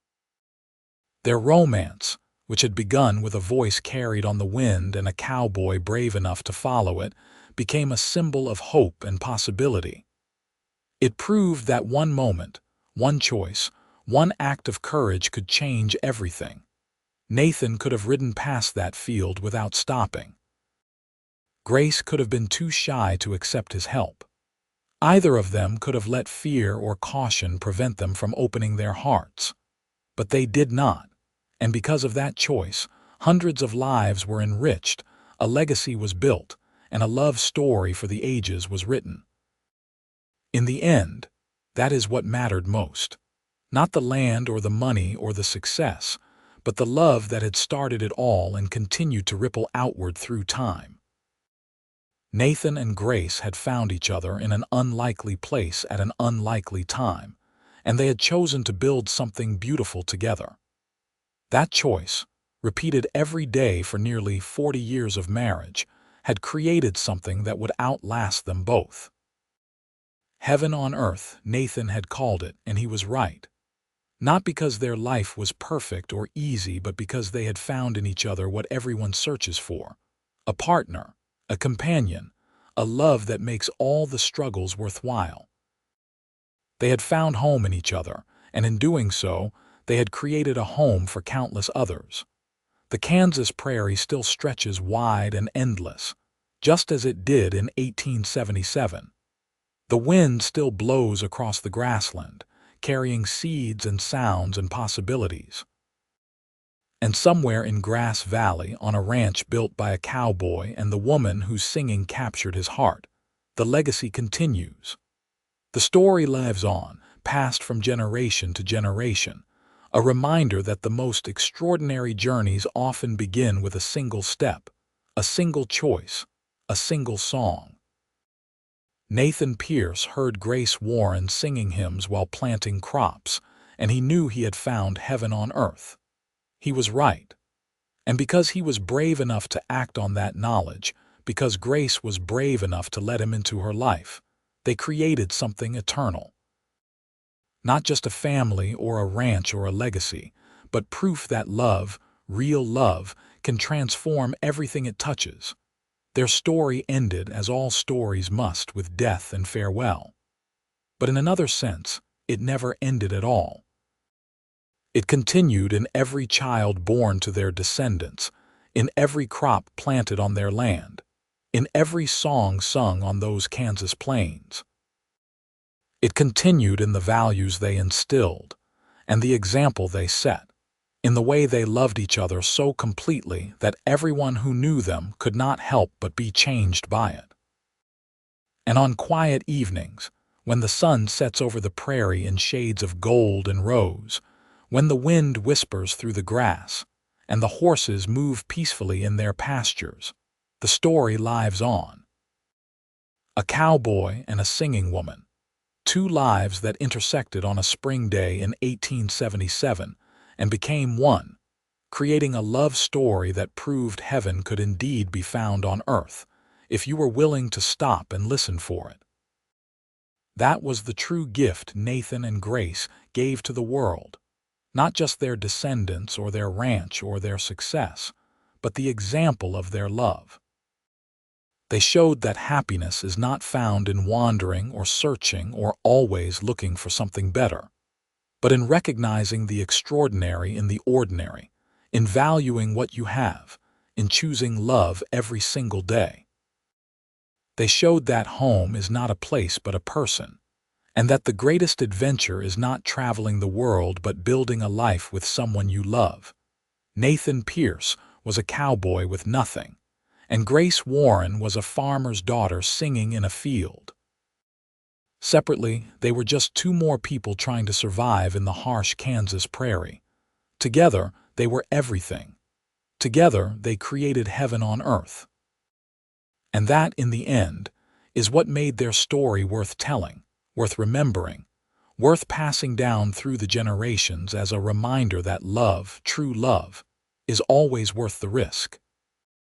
Their romance, which had begun with a voice carried on the wind and a cowboy brave enough to follow it, became a symbol of hope and possibility. It proved that one moment, one choice, one act of courage could change everything. Nathan could have ridden past that field without stopping. Grace could have been too shy to accept his help. Either of them could have let fear or caution prevent them from opening their hearts. But they did not, and because of that choice, hundreds of lives were enriched, a legacy was built, and a love story for the ages was written. In the end, that is what mattered most. Not the land or the money or the success, but the love that had started it all and continued to ripple outward through time. Nathan and Grace had found each other in an unlikely place at an unlikely time, and they had chosen to build something beautiful together. That choice, repeated every day for nearly 40 years of marriage, had created something that would outlast them both. Heaven on earth, Nathan had called it, and he was right. Not because their life was perfect or easy, but because they had found in each other what everyone searches for: a partner, a companion, a love that makes all the struggles worthwhile. They had found home in each other, and in doing so, they had created a home for countless others. The Kansas prairie still stretches wide and endless, just as it did in 1877. The wind still blows across the grassland, carrying seeds and sounds and possibilities. And somewhere in Grass Valley, on a ranch built by a cowboy and the woman whose singing captured his heart, the legacy continues. The story lives on, passed from generation to generation, a reminder that the most extraordinary journeys often begin with a single step, a single choice, a single song. Nathan Pierce heard Grace Warren singing hymns while planting crops, and he knew he had found heaven on earth. He was right. And because he was brave enough to act on that knowledge, because Grace was brave enough to let him into her life, they created something eternal. Not just a family or a ranch or a legacy, but proof that love, real love, can transform everything it touches. Their story ended, as all stories must, with death and farewell. But in another sense, it never ended at all. It continued in every child born to their descendants, in every crop planted on their land, in every song sung on those Kansas plains. It continued in the values they instilled and the example they set, in the way they loved each other so completely that everyone who knew them could not help but be changed by it. And on quiet evenings, when the sun sets over the prairie in shades of gold and rose, when the wind whispers through the grass, and the horses move peacefully in their pastures, the story lives on. A cowboy and a singing woman, two lives that intersected on a spring day in 1877 and became one, creating a love story that proved heaven could indeed be found on earth if you were willing to stop and listen for it. That was the true gift Nathan and Grace gave to the world, not just their descendants or their ranch or their success, but the example of their love. They showed that happiness is not found in wandering or searching or always looking for something better, but in recognizing the extraordinary in the ordinary, in valuing what you have, in choosing love every single day. They showed that home is not a place but a person, and that the greatest adventure is not traveling the world but building a life with someone you love. Nathan Pierce was a cowboy with nothing, and Grace Warren was a farmer's daughter singing in a field. Separately, they were just two more people trying to survive in the harsh Kansas prairie. Together, they were everything. Together, they created heaven on earth. And that, in the end, is what made their story worth telling, worth remembering, worth passing down through the generations as a reminder that love, true love, is always worth the risk.